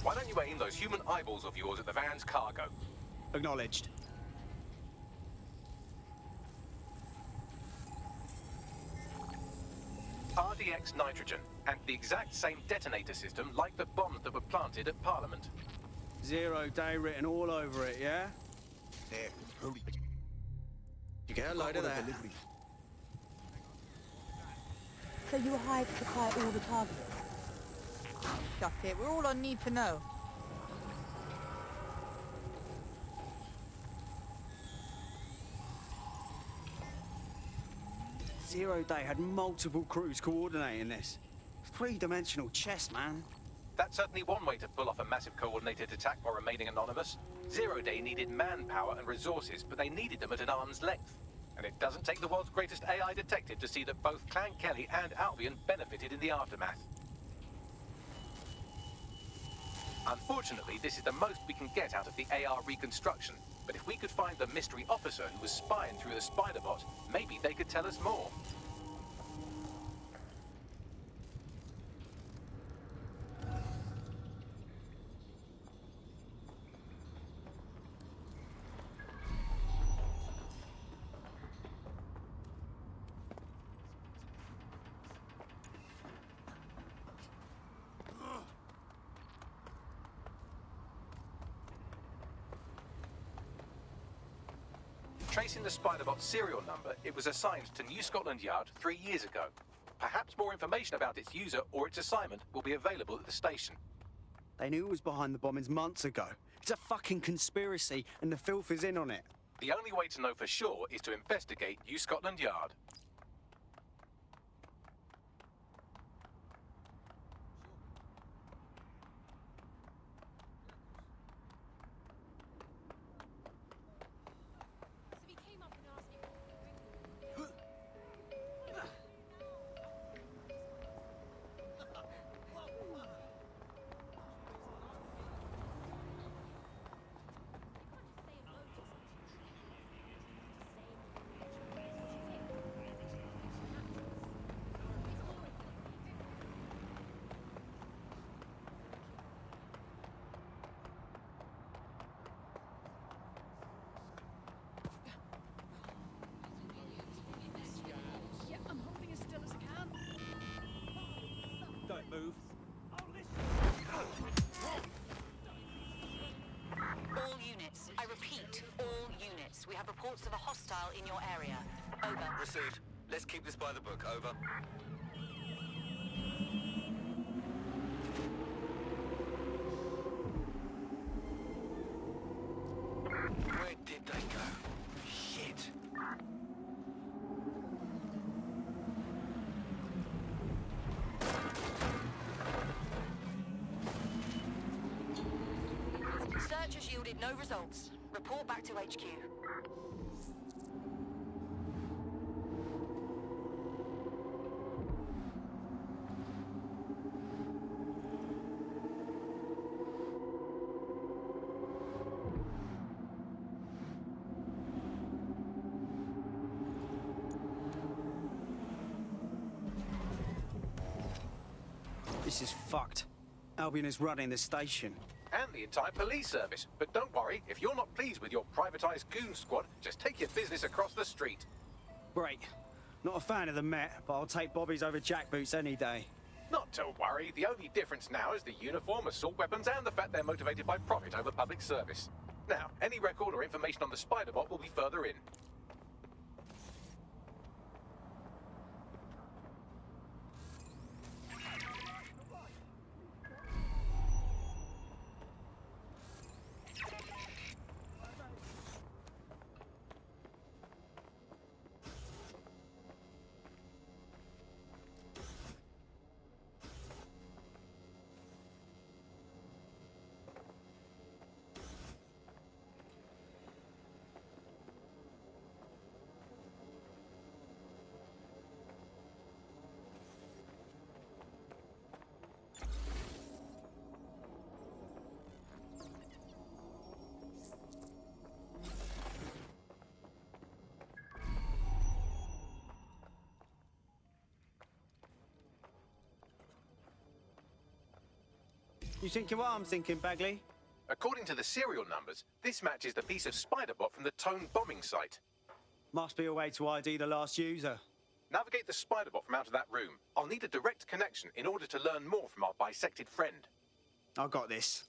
Why don't you aim those human eyeballs of yours at the van's cargo? Acknowledged. RDX nitrogen, and the exact same detonator system like the bombs that were planted at Parliament. Zero Day written all over it, yeah? There, hurry. You get a load of that. So you were hired to supply all the targets? Shut it, we're all on need to know. Zero Day had multiple crews coordinating this. Three-dimensional chess, man. That's certainly one way to pull off a massive coordinated attack while remaining anonymous. Zero Day needed manpower and resources, but they needed them at an arm's length. And it doesn't take the world's greatest AI detective to see that both Clan Kelly and Albion benefited in the aftermath. Unfortunately, this is the most we can get out of the AR reconstruction. But if we could find the mystery officer who was spying through the Spider-Bot, maybe they could tell us more. Tracing the Spider-Bot serial number, it was assigned to New Scotland Yard 3 years ago. Perhaps more information about its user or its assignment will be available at the station. They knew it was behind the bombings months ago. It's a fucking conspiracy, and the filth is in on it. The only way to know for sure is to investigate New Scotland Yard. Yeah, I'm holding as still as I can. Don't move. All units. I repeat, all units. We have reports of a hostile in your area. Over. Received. Let's keep this by the book. Over. Where did they go? Shit. Search has yielded no results. Report back to HQ. This is fucked. Albion is running the station. And the entire police service. But don't worry, if you're not pleased with your privatized goon squad, just take your business across the street. Great. Not a fan of the Met, but I'll take Bobby's over jackboots any day. Not to worry, the only difference now is the uniform, assault weapons, and the fact they're motivated by profit over public service. Now, any record or information on the Spider-Bot will be further in. You thinking what I'm thinking, Bagley? According to the serial numbers, this matches the piece of Spider-Bot from the Tone bombing site. Must be a way to ID the last user. Navigate the Spider-Bot from out of that room. I'll need a direct connection in order to learn more from our bisected friend. I got this.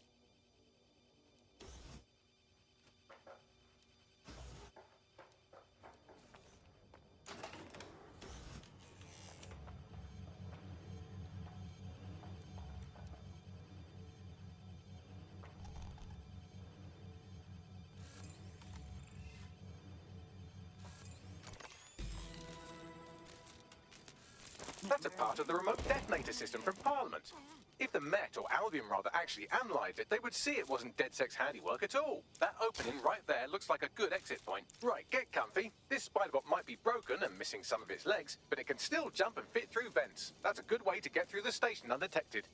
That's a part of the remote detonator system from Parliament. If the Met, or Albion rather, actually analysed it, they would see it wasn't DedSec's handiwork at all. That opening right there looks like a good exit point. Right, get comfy. This spiderbot might be broken and missing some of its legs, but it can still jump and fit through vents. That's a good way to get through the station undetected.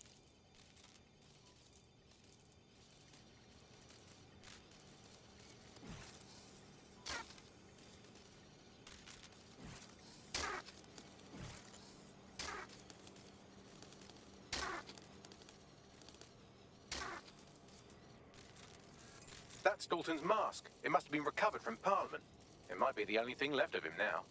That's Dalton's mask. It must have been recovered from Parliament. It might be the only thing left of him now.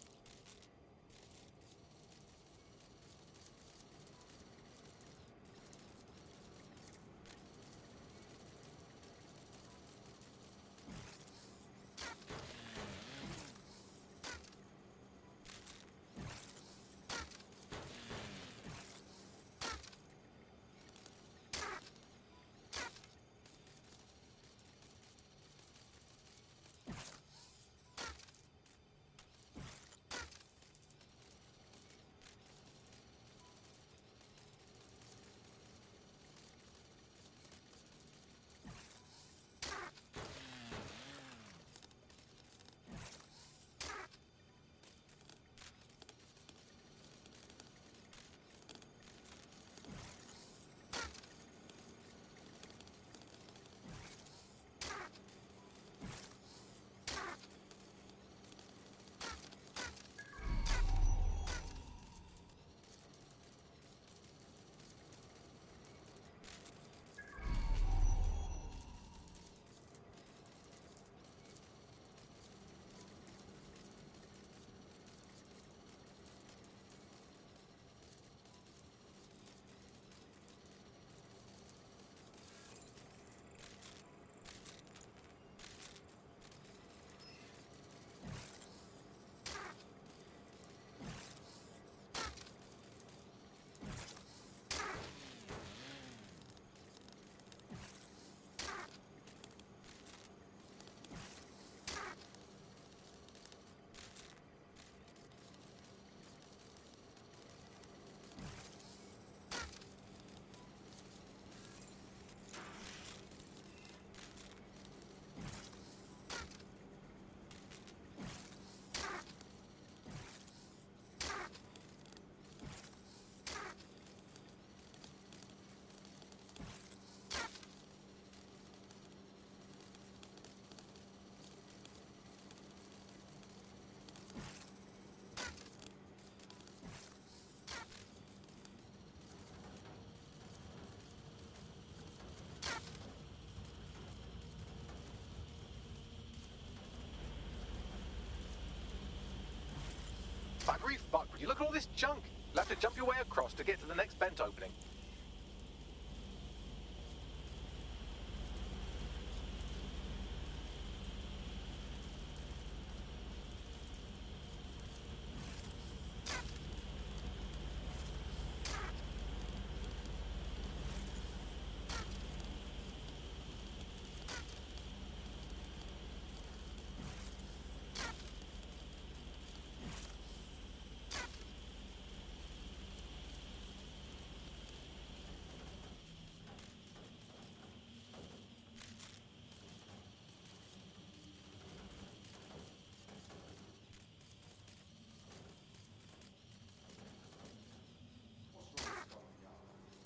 Buggery fuck, would you look at all this junk? You'll have to jump your way across to get to the next vent opening.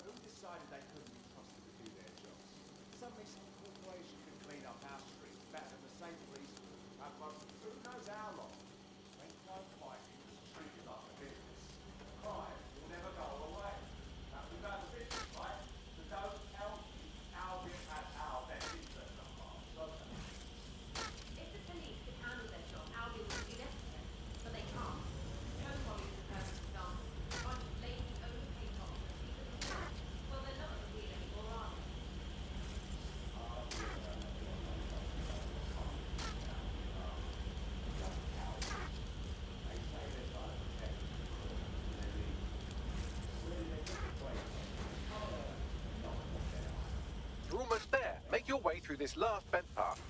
Who decided they couldn't be trusted to do their jobs? Suddenly some corporation can clean up our streets better than the same police would. But who knows how long? When crime fighting is treated like a business, crime will never go away. Now, we've got a business, right? So don't tell me Albion has our best interest at heart, don't they? If the police could handle their job, Albion would be necessary. But they can't. Nobody is a perfect example. A bunch of lazy, overpaid officers keep them alive. Well, they're not at the wheel anymore, are they? You're almost there. Make your way through this last vent path.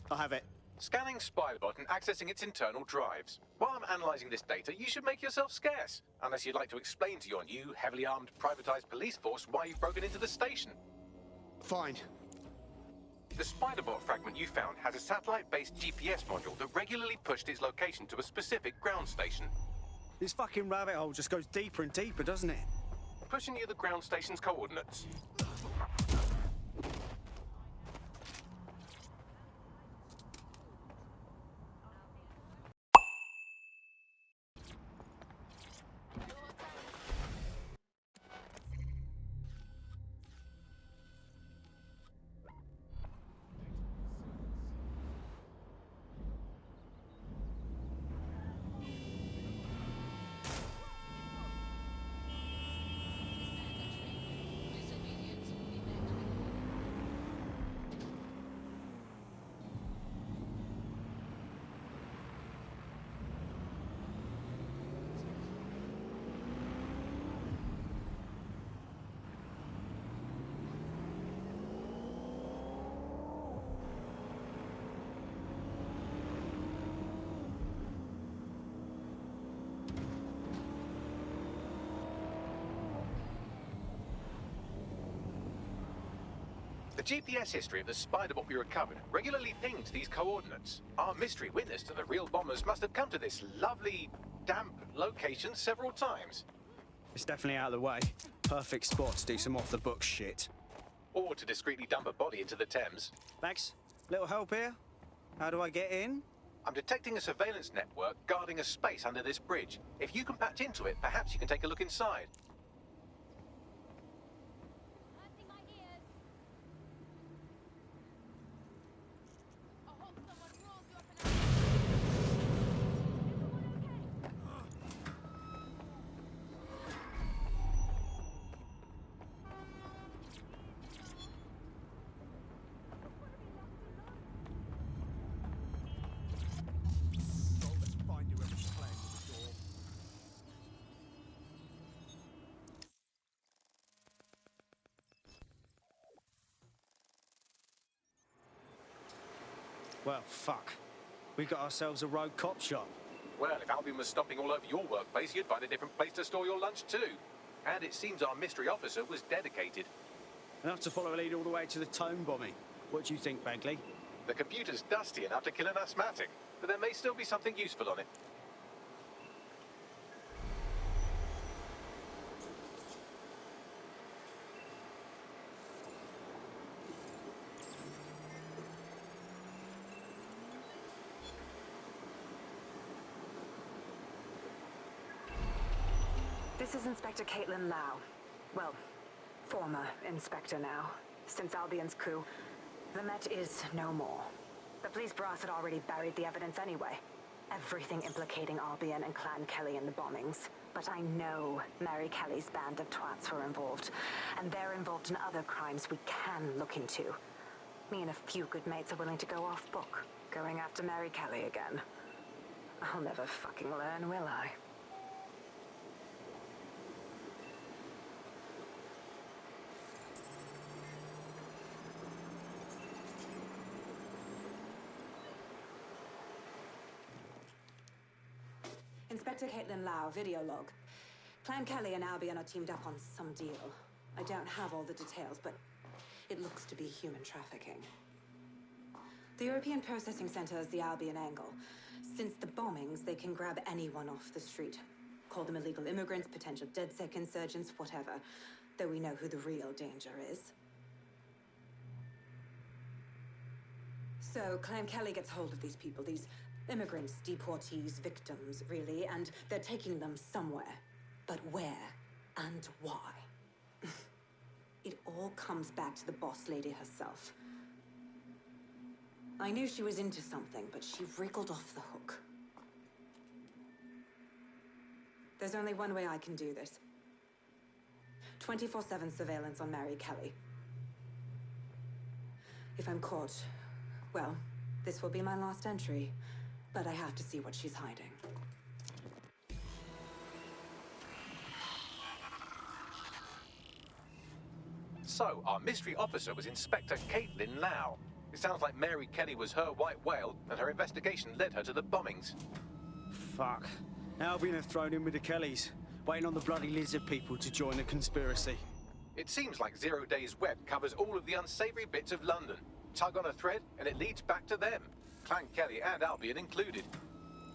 I have it. Scanning Spiderbot and accessing its internal drives. While I'm analysing this data, you should make yourself scarce. Unless you'd like to explain to your new, heavily armed, privatised police force why you've broken into the station. Fine. The Spiderbot fragment you found has a satellite-based GPS module that regularly pushed its location to a specific ground station. This fucking rabbit hole just goes deeper and deeper, doesn't it? Pushing you the ground station's coordinates. The GPS history of the Spiderbot we recovered regularly pinged these coordinates. Our mystery witness to the real bombers must have come to this lovely, damp location several times. It's definitely out of the way. Perfect spot to do some off-the-book shit. Or to discreetly dump a body into the Thames. Max, little help here? How do I get in? I'm detecting a surveillance network guarding a space under this bridge. If you can patch into it, perhaps you can take a look inside. Well, fuck. We got ourselves a rogue cop shop. Well, if Albion was stomping all over your workplace, you'd find a different place to store your lunch too. And it seems our mystery officer was dedicated. Enough to follow a lead all the way to the Tone bombing. What do you think, Bagley? The computer's dusty enough to kill an asthmatic, but there may still be something useful on it. This is Inspector Caitlin Lau. Well, former Inspector now. Since Albion's coup, the Met is no more. The police brass had already buried the evidence anyway. Everything implicating Albion and Clan Kelly in the bombings. But I know Mary Kelly's band of twats were involved. And they're involved in other crimes we can look into. Me and a few good mates are willing to go off book, going after Mary Kelly again. I'll never fucking learn, will I? Inspector Caitlin Lau, video log. Clan Kelly and Albion are teamed up on some deal. I don't have all the details, but it looks to be human trafficking. The European Processing Center is the Albion angle. Since the bombings, they can grab anyone off the street. Call them illegal immigrants, potential DedSec insurgents, whatever. Though we know who the real danger is. So Clan Kelly gets hold of these people, these immigrants, deportees, victims, really, and they're taking them somewhere. But where and why? It all comes back to the boss lady herself. I knew she was into something, but she wriggled off the hook. There's only one way I can do this. 24/7 surveillance on Mary Kelly. If I'm caught, well, this will be my last entry. But I have to see what she's hiding. So, our mystery officer was Inspector Caitlin Lau. It sounds like Mary Kelly was her white whale, and her investigation led her to the bombings. Fuck. Albion have thrown in with the Kellys, waiting on the bloody lizard people to join the conspiracy. It seems like Zero Days Web covers all of the unsavory bits of London. Tug on a thread, and it leads back to them. Clan Kelly and Albion included.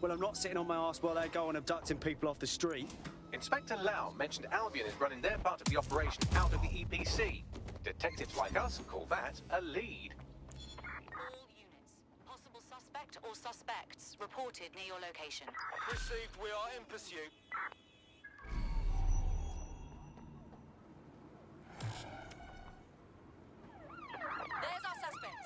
Well, I'm not sitting on my ass while they go on abducting people off the street. Inspector Lau mentioned Albion is running their part of the operation out of the EPC. Detectives like us call that a lead. All units. Possible suspect or suspects reported near your location. Received, we are in pursuit. There's our suspect.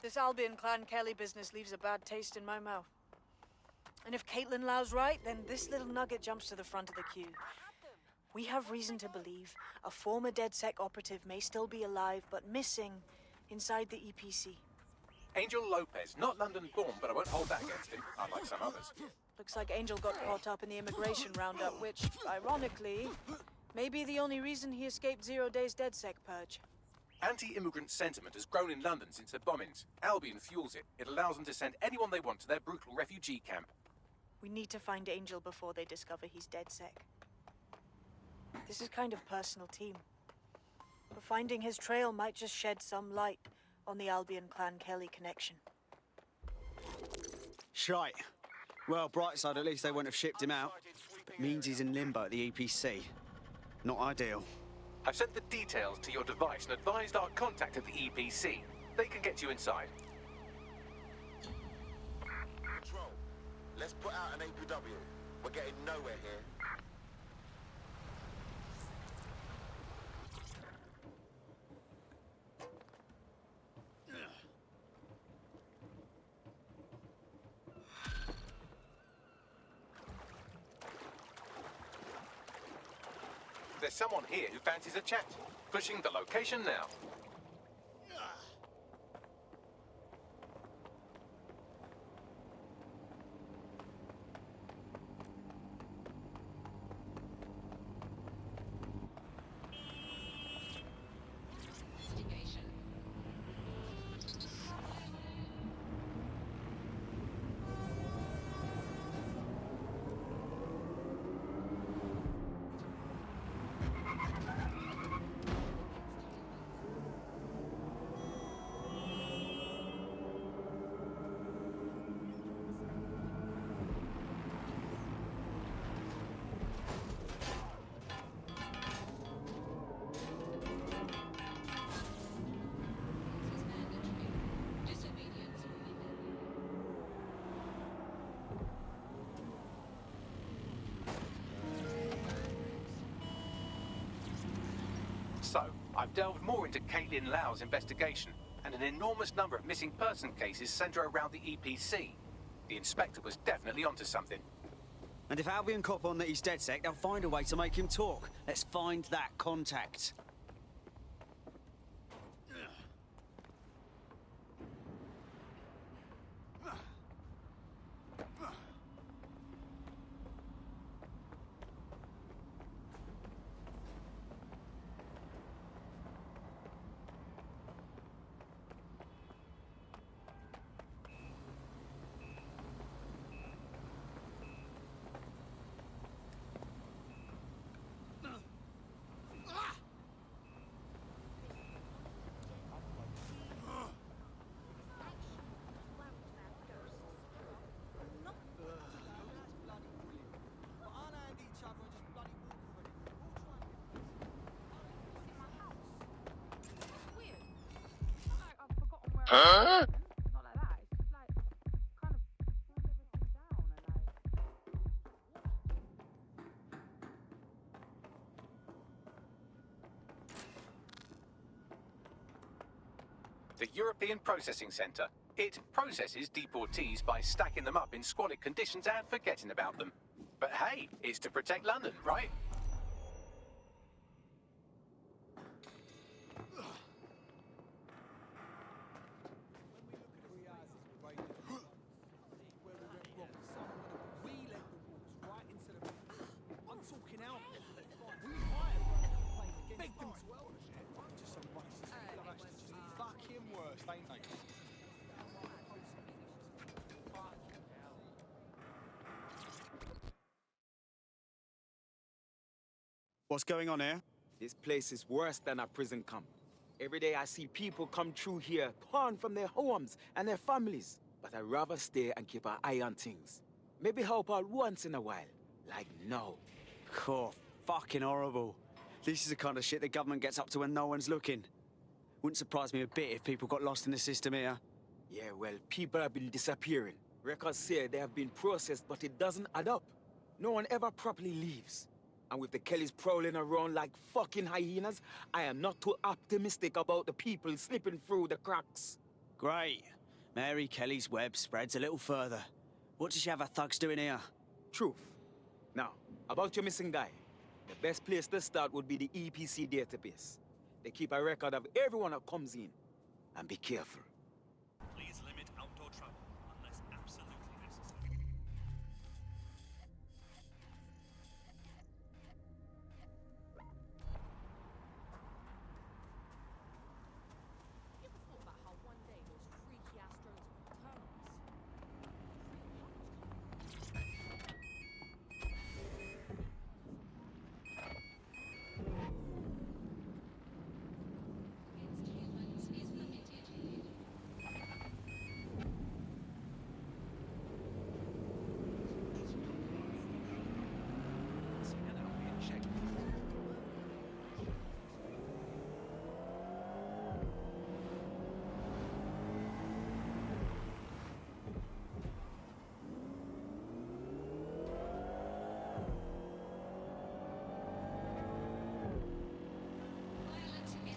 This Albion Clan Kelly business leaves a bad taste in my mouth. And if Caitlin Lau's right, then this little nugget jumps to the front of the queue. We have reason to believe a former DedSec operative may still be alive, but missing inside the EPC. Angel Lopez, not London-born, but I won't hold that against him, unlike some others. Looks like Angel got caught up in the immigration roundup, which, ironically, may be the only reason he escaped Zero Days DedSec purge. Anti-immigrant sentiment has grown in London since the bombings. Albion fuels it. It allows them to send anyone they want to their brutal refugee camp. We need to find Angel before they discover he's DedSec. This is kind of personal team. But finding his trail might just shed some light on the Albion Clan Kelly connection. Shite. Well, bright side, at least they wouldn't have shipped him out. But means he's in limbo at the EPC. Not ideal. I've sent the details to your device and advised our contact at the EPC. They can get you inside. Control, let's put out an APW. We're getting nowhere here. There's someone here who fancies a chat. Pushing the location now. Investigation. Disobedience So, I've delved more into Caitlin Lau's investigation, and an enormous number of missing person cases centre around the EPC. The inspector was definitely onto something. And if Albion cop on that he's DedSec, they'll find a way to make him talk. Let's find that contact. Huh? Not like that. It's just like kind of turned everything down and The European Processing Centre. It processes deportees by stacking them up in squalid conditions and forgetting about them. But hey, it's to protect London, right? What's going on here? This place is worse than a prison camp. Every day I see people come through here, torn from their homes and their families. But I'd rather stay and keep an eye on things. Maybe help out once in a while. Like now. Oh, fucking horrible. This is the kind of shit the government gets up to when no one's looking. Wouldn't surprise me a bit if people got lost in the system here. Yeah, well, people have been disappearing. Records say they have been processed, but it doesn't add up. No one ever properly leaves. And with the Kellys prowling around like fucking hyenas, I am not too optimistic about the people slipping through the cracks. Great. Mary Kelly's web spreads a little further. What does she have her thugs doing here? Truth. Now, about your missing guy. The best place to start would be the EPC database. They keep a record of everyone that comes in. And be careful. Please limit outdoor travel unless absolutely necessary. You ever thought about how one day those freaky-ass drones will turn on us?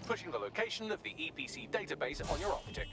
Pushing the location of the EPC database on your optic.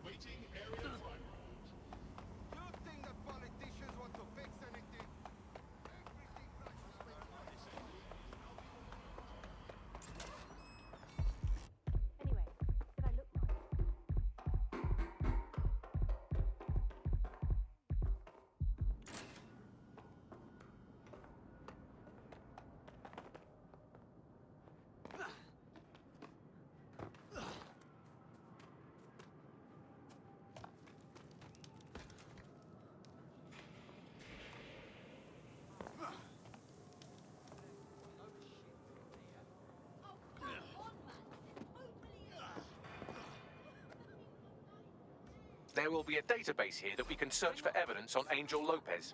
Awaiting area crime. You think that politicians want to fix anything? Anyway, did I look nice? There will be a database here that we can search for evidence on Angel Lopez.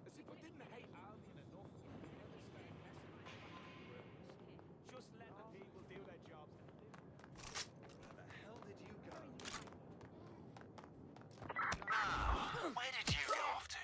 As if I didn't hate Albion enough. Never stay pessimistic. Just let the people do their jobs. Where the hell did you go? Where did you go off to?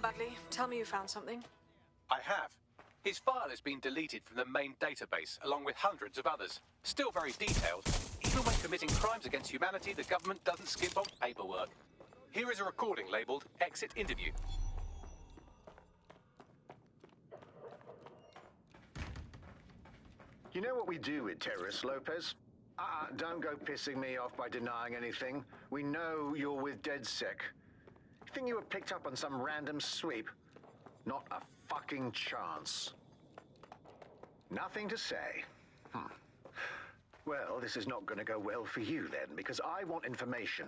Buckley, tell me you found something. I have. His file has been deleted from the main database, along with hundreds of others. Still very detailed. Even when committing crimes against humanity, the government doesn't skimp on paperwork. Here is a recording labeled Exit Interview. You know what we do with terrorists, Lopez? Don't go pissing me off by denying anything. We know you're with DedSec. You think you were picked up on some random sweep? Not a fucking chance. Nothing to say. Well, this is not going to go well for you then, because I want information.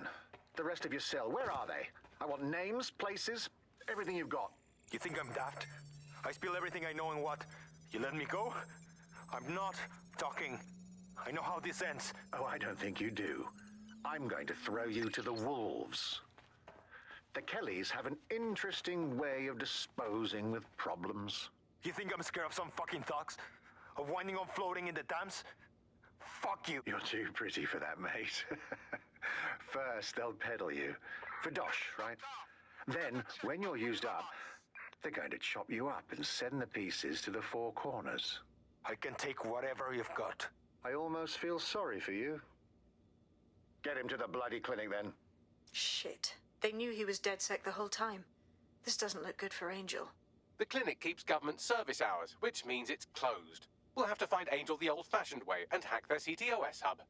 The rest of your cell, where are they? I want names, places, everything you've got. You think I'm daft? I spill everything I know and what? You let me go? I'm not talking. I know how this ends. Oh, I don't think you do. I'm going to throw you to the wolves. The Kellys have an interesting way of disposing with problems. You think I'm scared of some fucking thugs? Of winding up floating in the Thames? Fuck you. You're too pretty for that, mate. First, they'll peddle you. For dosh, right? Then, when you're used up, they're going to chop you up and send the pieces to the Four Corners. I can take whatever you've got. I almost feel sorry for you. Get him to the bloody clinic, then. Shit. They knew he was DedSec the whole time. This doesn't look good for Angel. The clinic keeps government service hours, which means it's closed. We'll have to find Angel the old-fashioned way and hack their CTOS hub.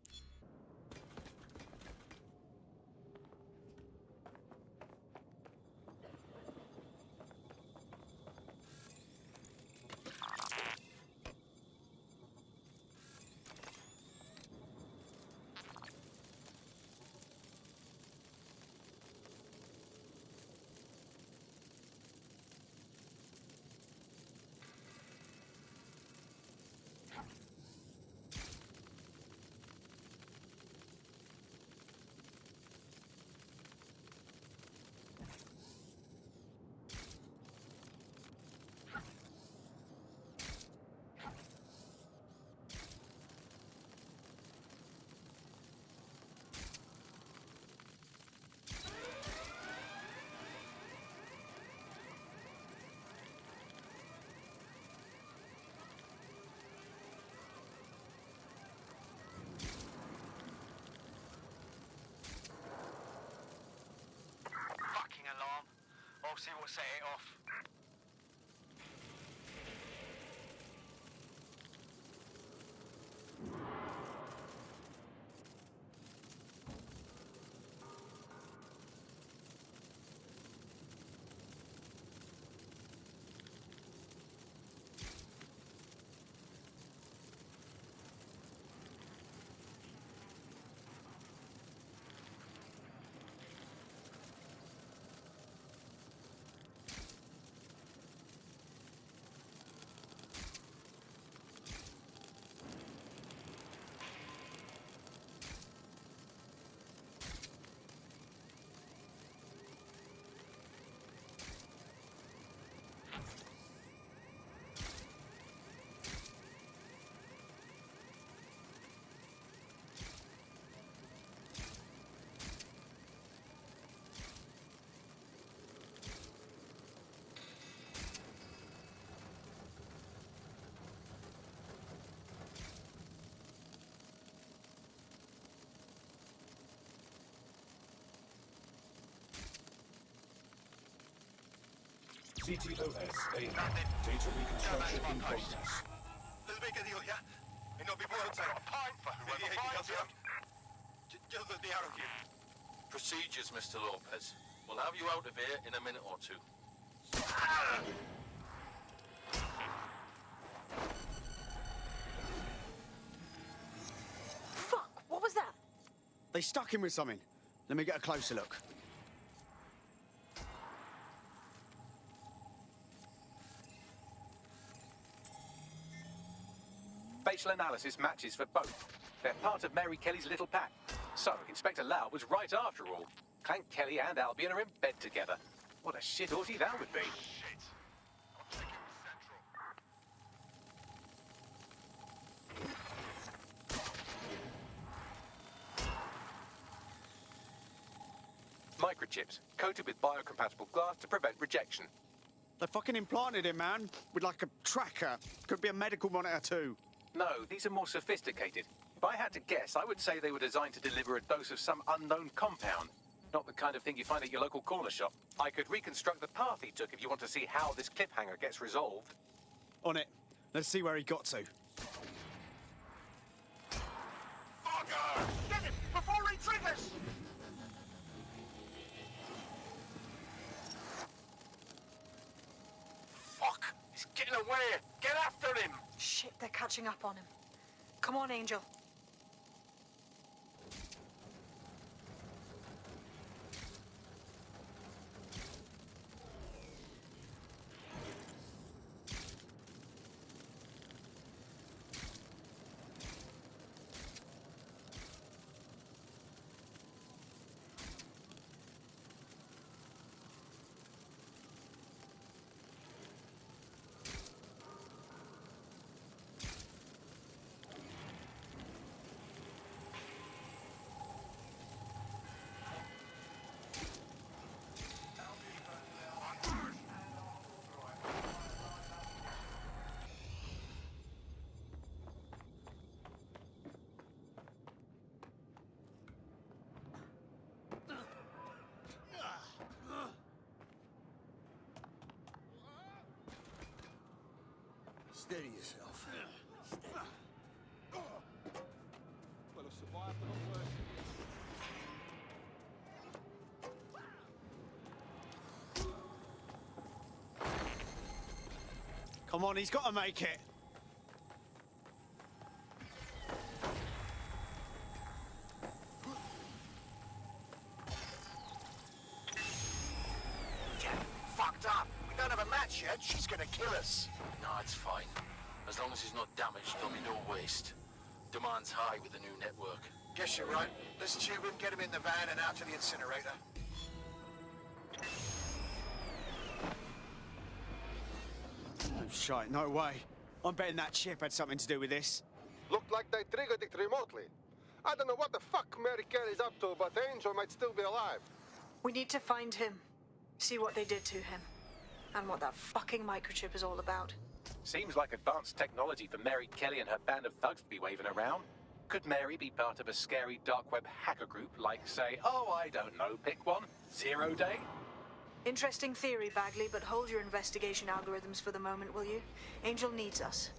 I'll see what set it off. CTOS A. Data reconstruction in progress. Let's make a deal, yeah? And not people outside. A pint for whoever finds out. Just let me out of here. Procedures, Mr. Lopez. We'll have you out of here in a minute or two. Fuck! What was that? They stuck him with something. Let me get a closer look. Facial analysis matches for both. They're part of Mary Kelly's little pack. So, Inspector Lau was right after all. Clank Kelly and Albion are in bed together. What a shit orgy that would be. Microchips, coated with biocompatible glass to prevent rejection. They fucking implanted him, man, with like a tracker. Could be a medical monitor too. No, these are more sophisticated. If I had to guess, I would say they were designed to deliver a dose of some unknown compound. Not the kind of thing you find at your local corner shop. I could reconstruct the path he took if you want to see how this cliffhanger gets resolved. On it. Let's see where he got to. Fucker! Get him before he triggers! Fuck! He's getting away! Get after him! Shit, they're catching up on him. Come on, Angel. Steady yourself. Well, I've survived a lot worse. Come on, he's got to make it. Fucked up. We don't have a match yet. She's gonna kill us. No, it's fine. As long as he's not damaged, there'll be no waste. Demand's high with the new network. Guess you're right. Let's tube him, get him in the van and out to the incinerator. Oh, shite, no way. I'm betting that chip had something to do with this. Looked like they triggered it remotely. I don't know what the fuck Mary Kelly's up to, but Angel might still be alive. We need to find him. See what they did to him. And what that fucking microchip is all about. Seems like advanced technology for Mary Kelly and her band of thugs to be waving around. Could Mary be part of a scary dark web hacker group like, say, oh, I don't know, pick one, 0 Day? Interesting theory, Bagley, but hold your investigation algorithms for the moment, will you? Angel needs us.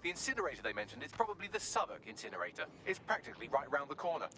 The incinerator they mentioned is probably the Southwark incinerator. It's practically right round the corner.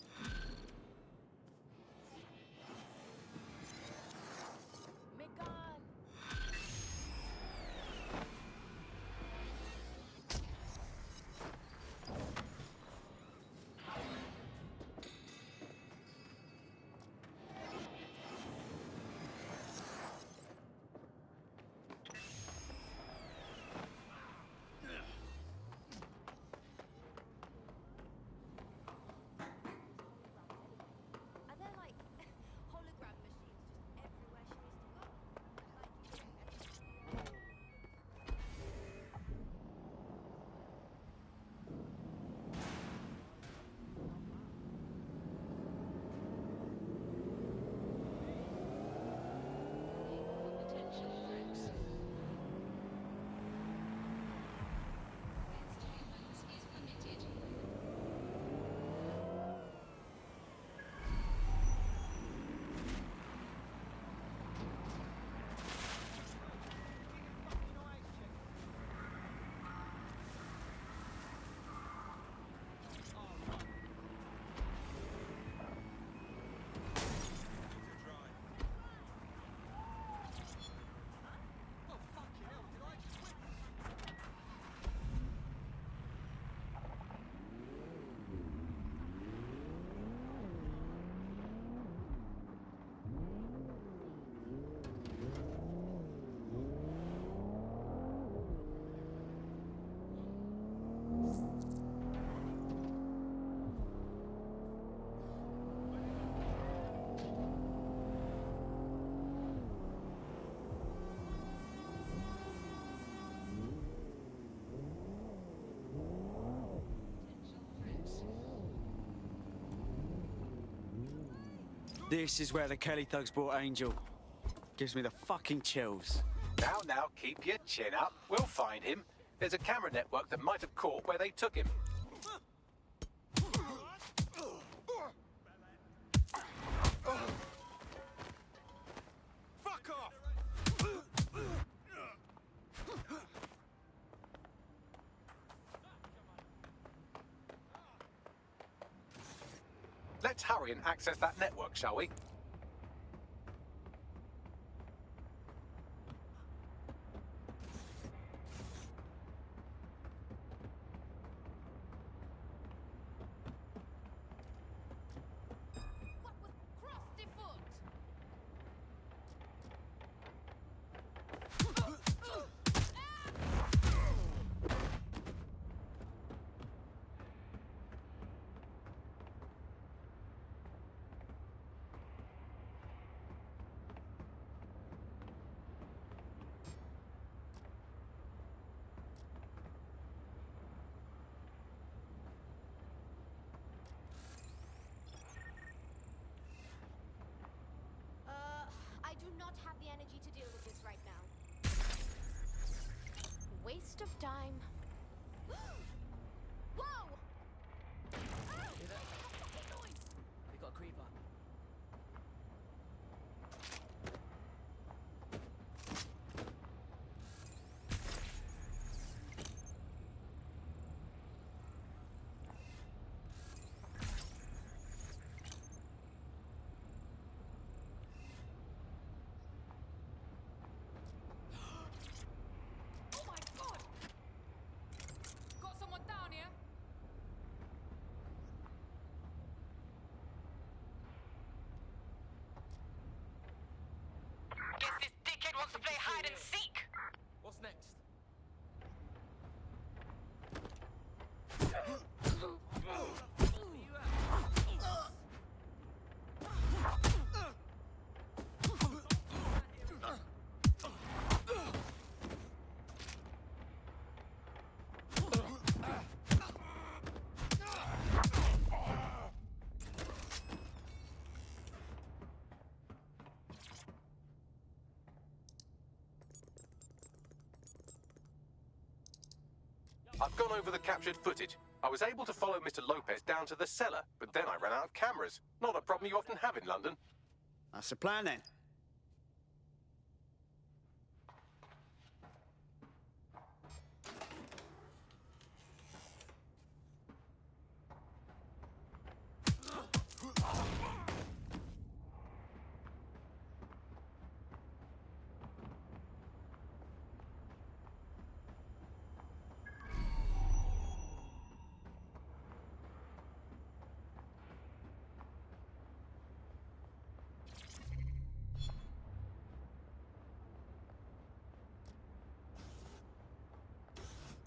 This is where the Kelly thugs brought Angel. Gives me the fucking chills. Now, keep your chin up. We'll find him. There's a camera network that might have caught where they took him. Fuck off! Let's hurry and access that network, shall we? I do not have the energy to deal with this right now. Waste of time. Whoa! Hear that? Noise! We got a creeper. Oh my god! Got someone down here? Guess this dickhead wants to play hide and seek. What's next? I've gone over the captured footage. I was able to follow Mr. Lopez down to the cellar, but then I ran out of cameras. Not a problem you often have in London. That's the plan then.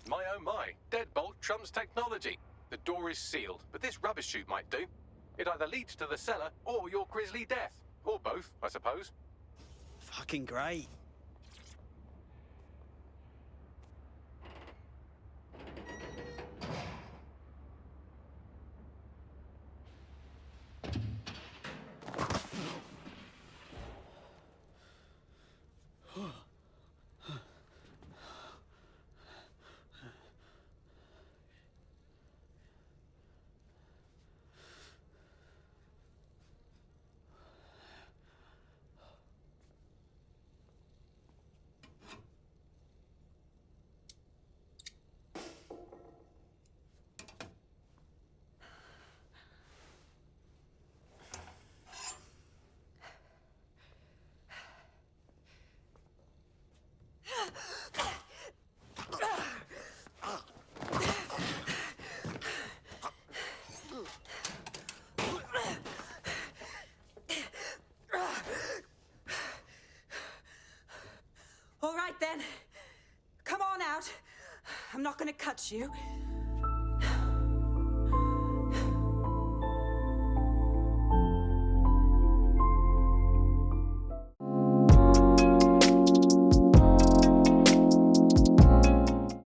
My oh my, deadbolt trumps technology. The door is sealed, but this rubbish chute might do. It either leads to the cellar or your grisly death. Or both, I suppose. Fucking great. All right then. Come on out. I'm not gonna cut you.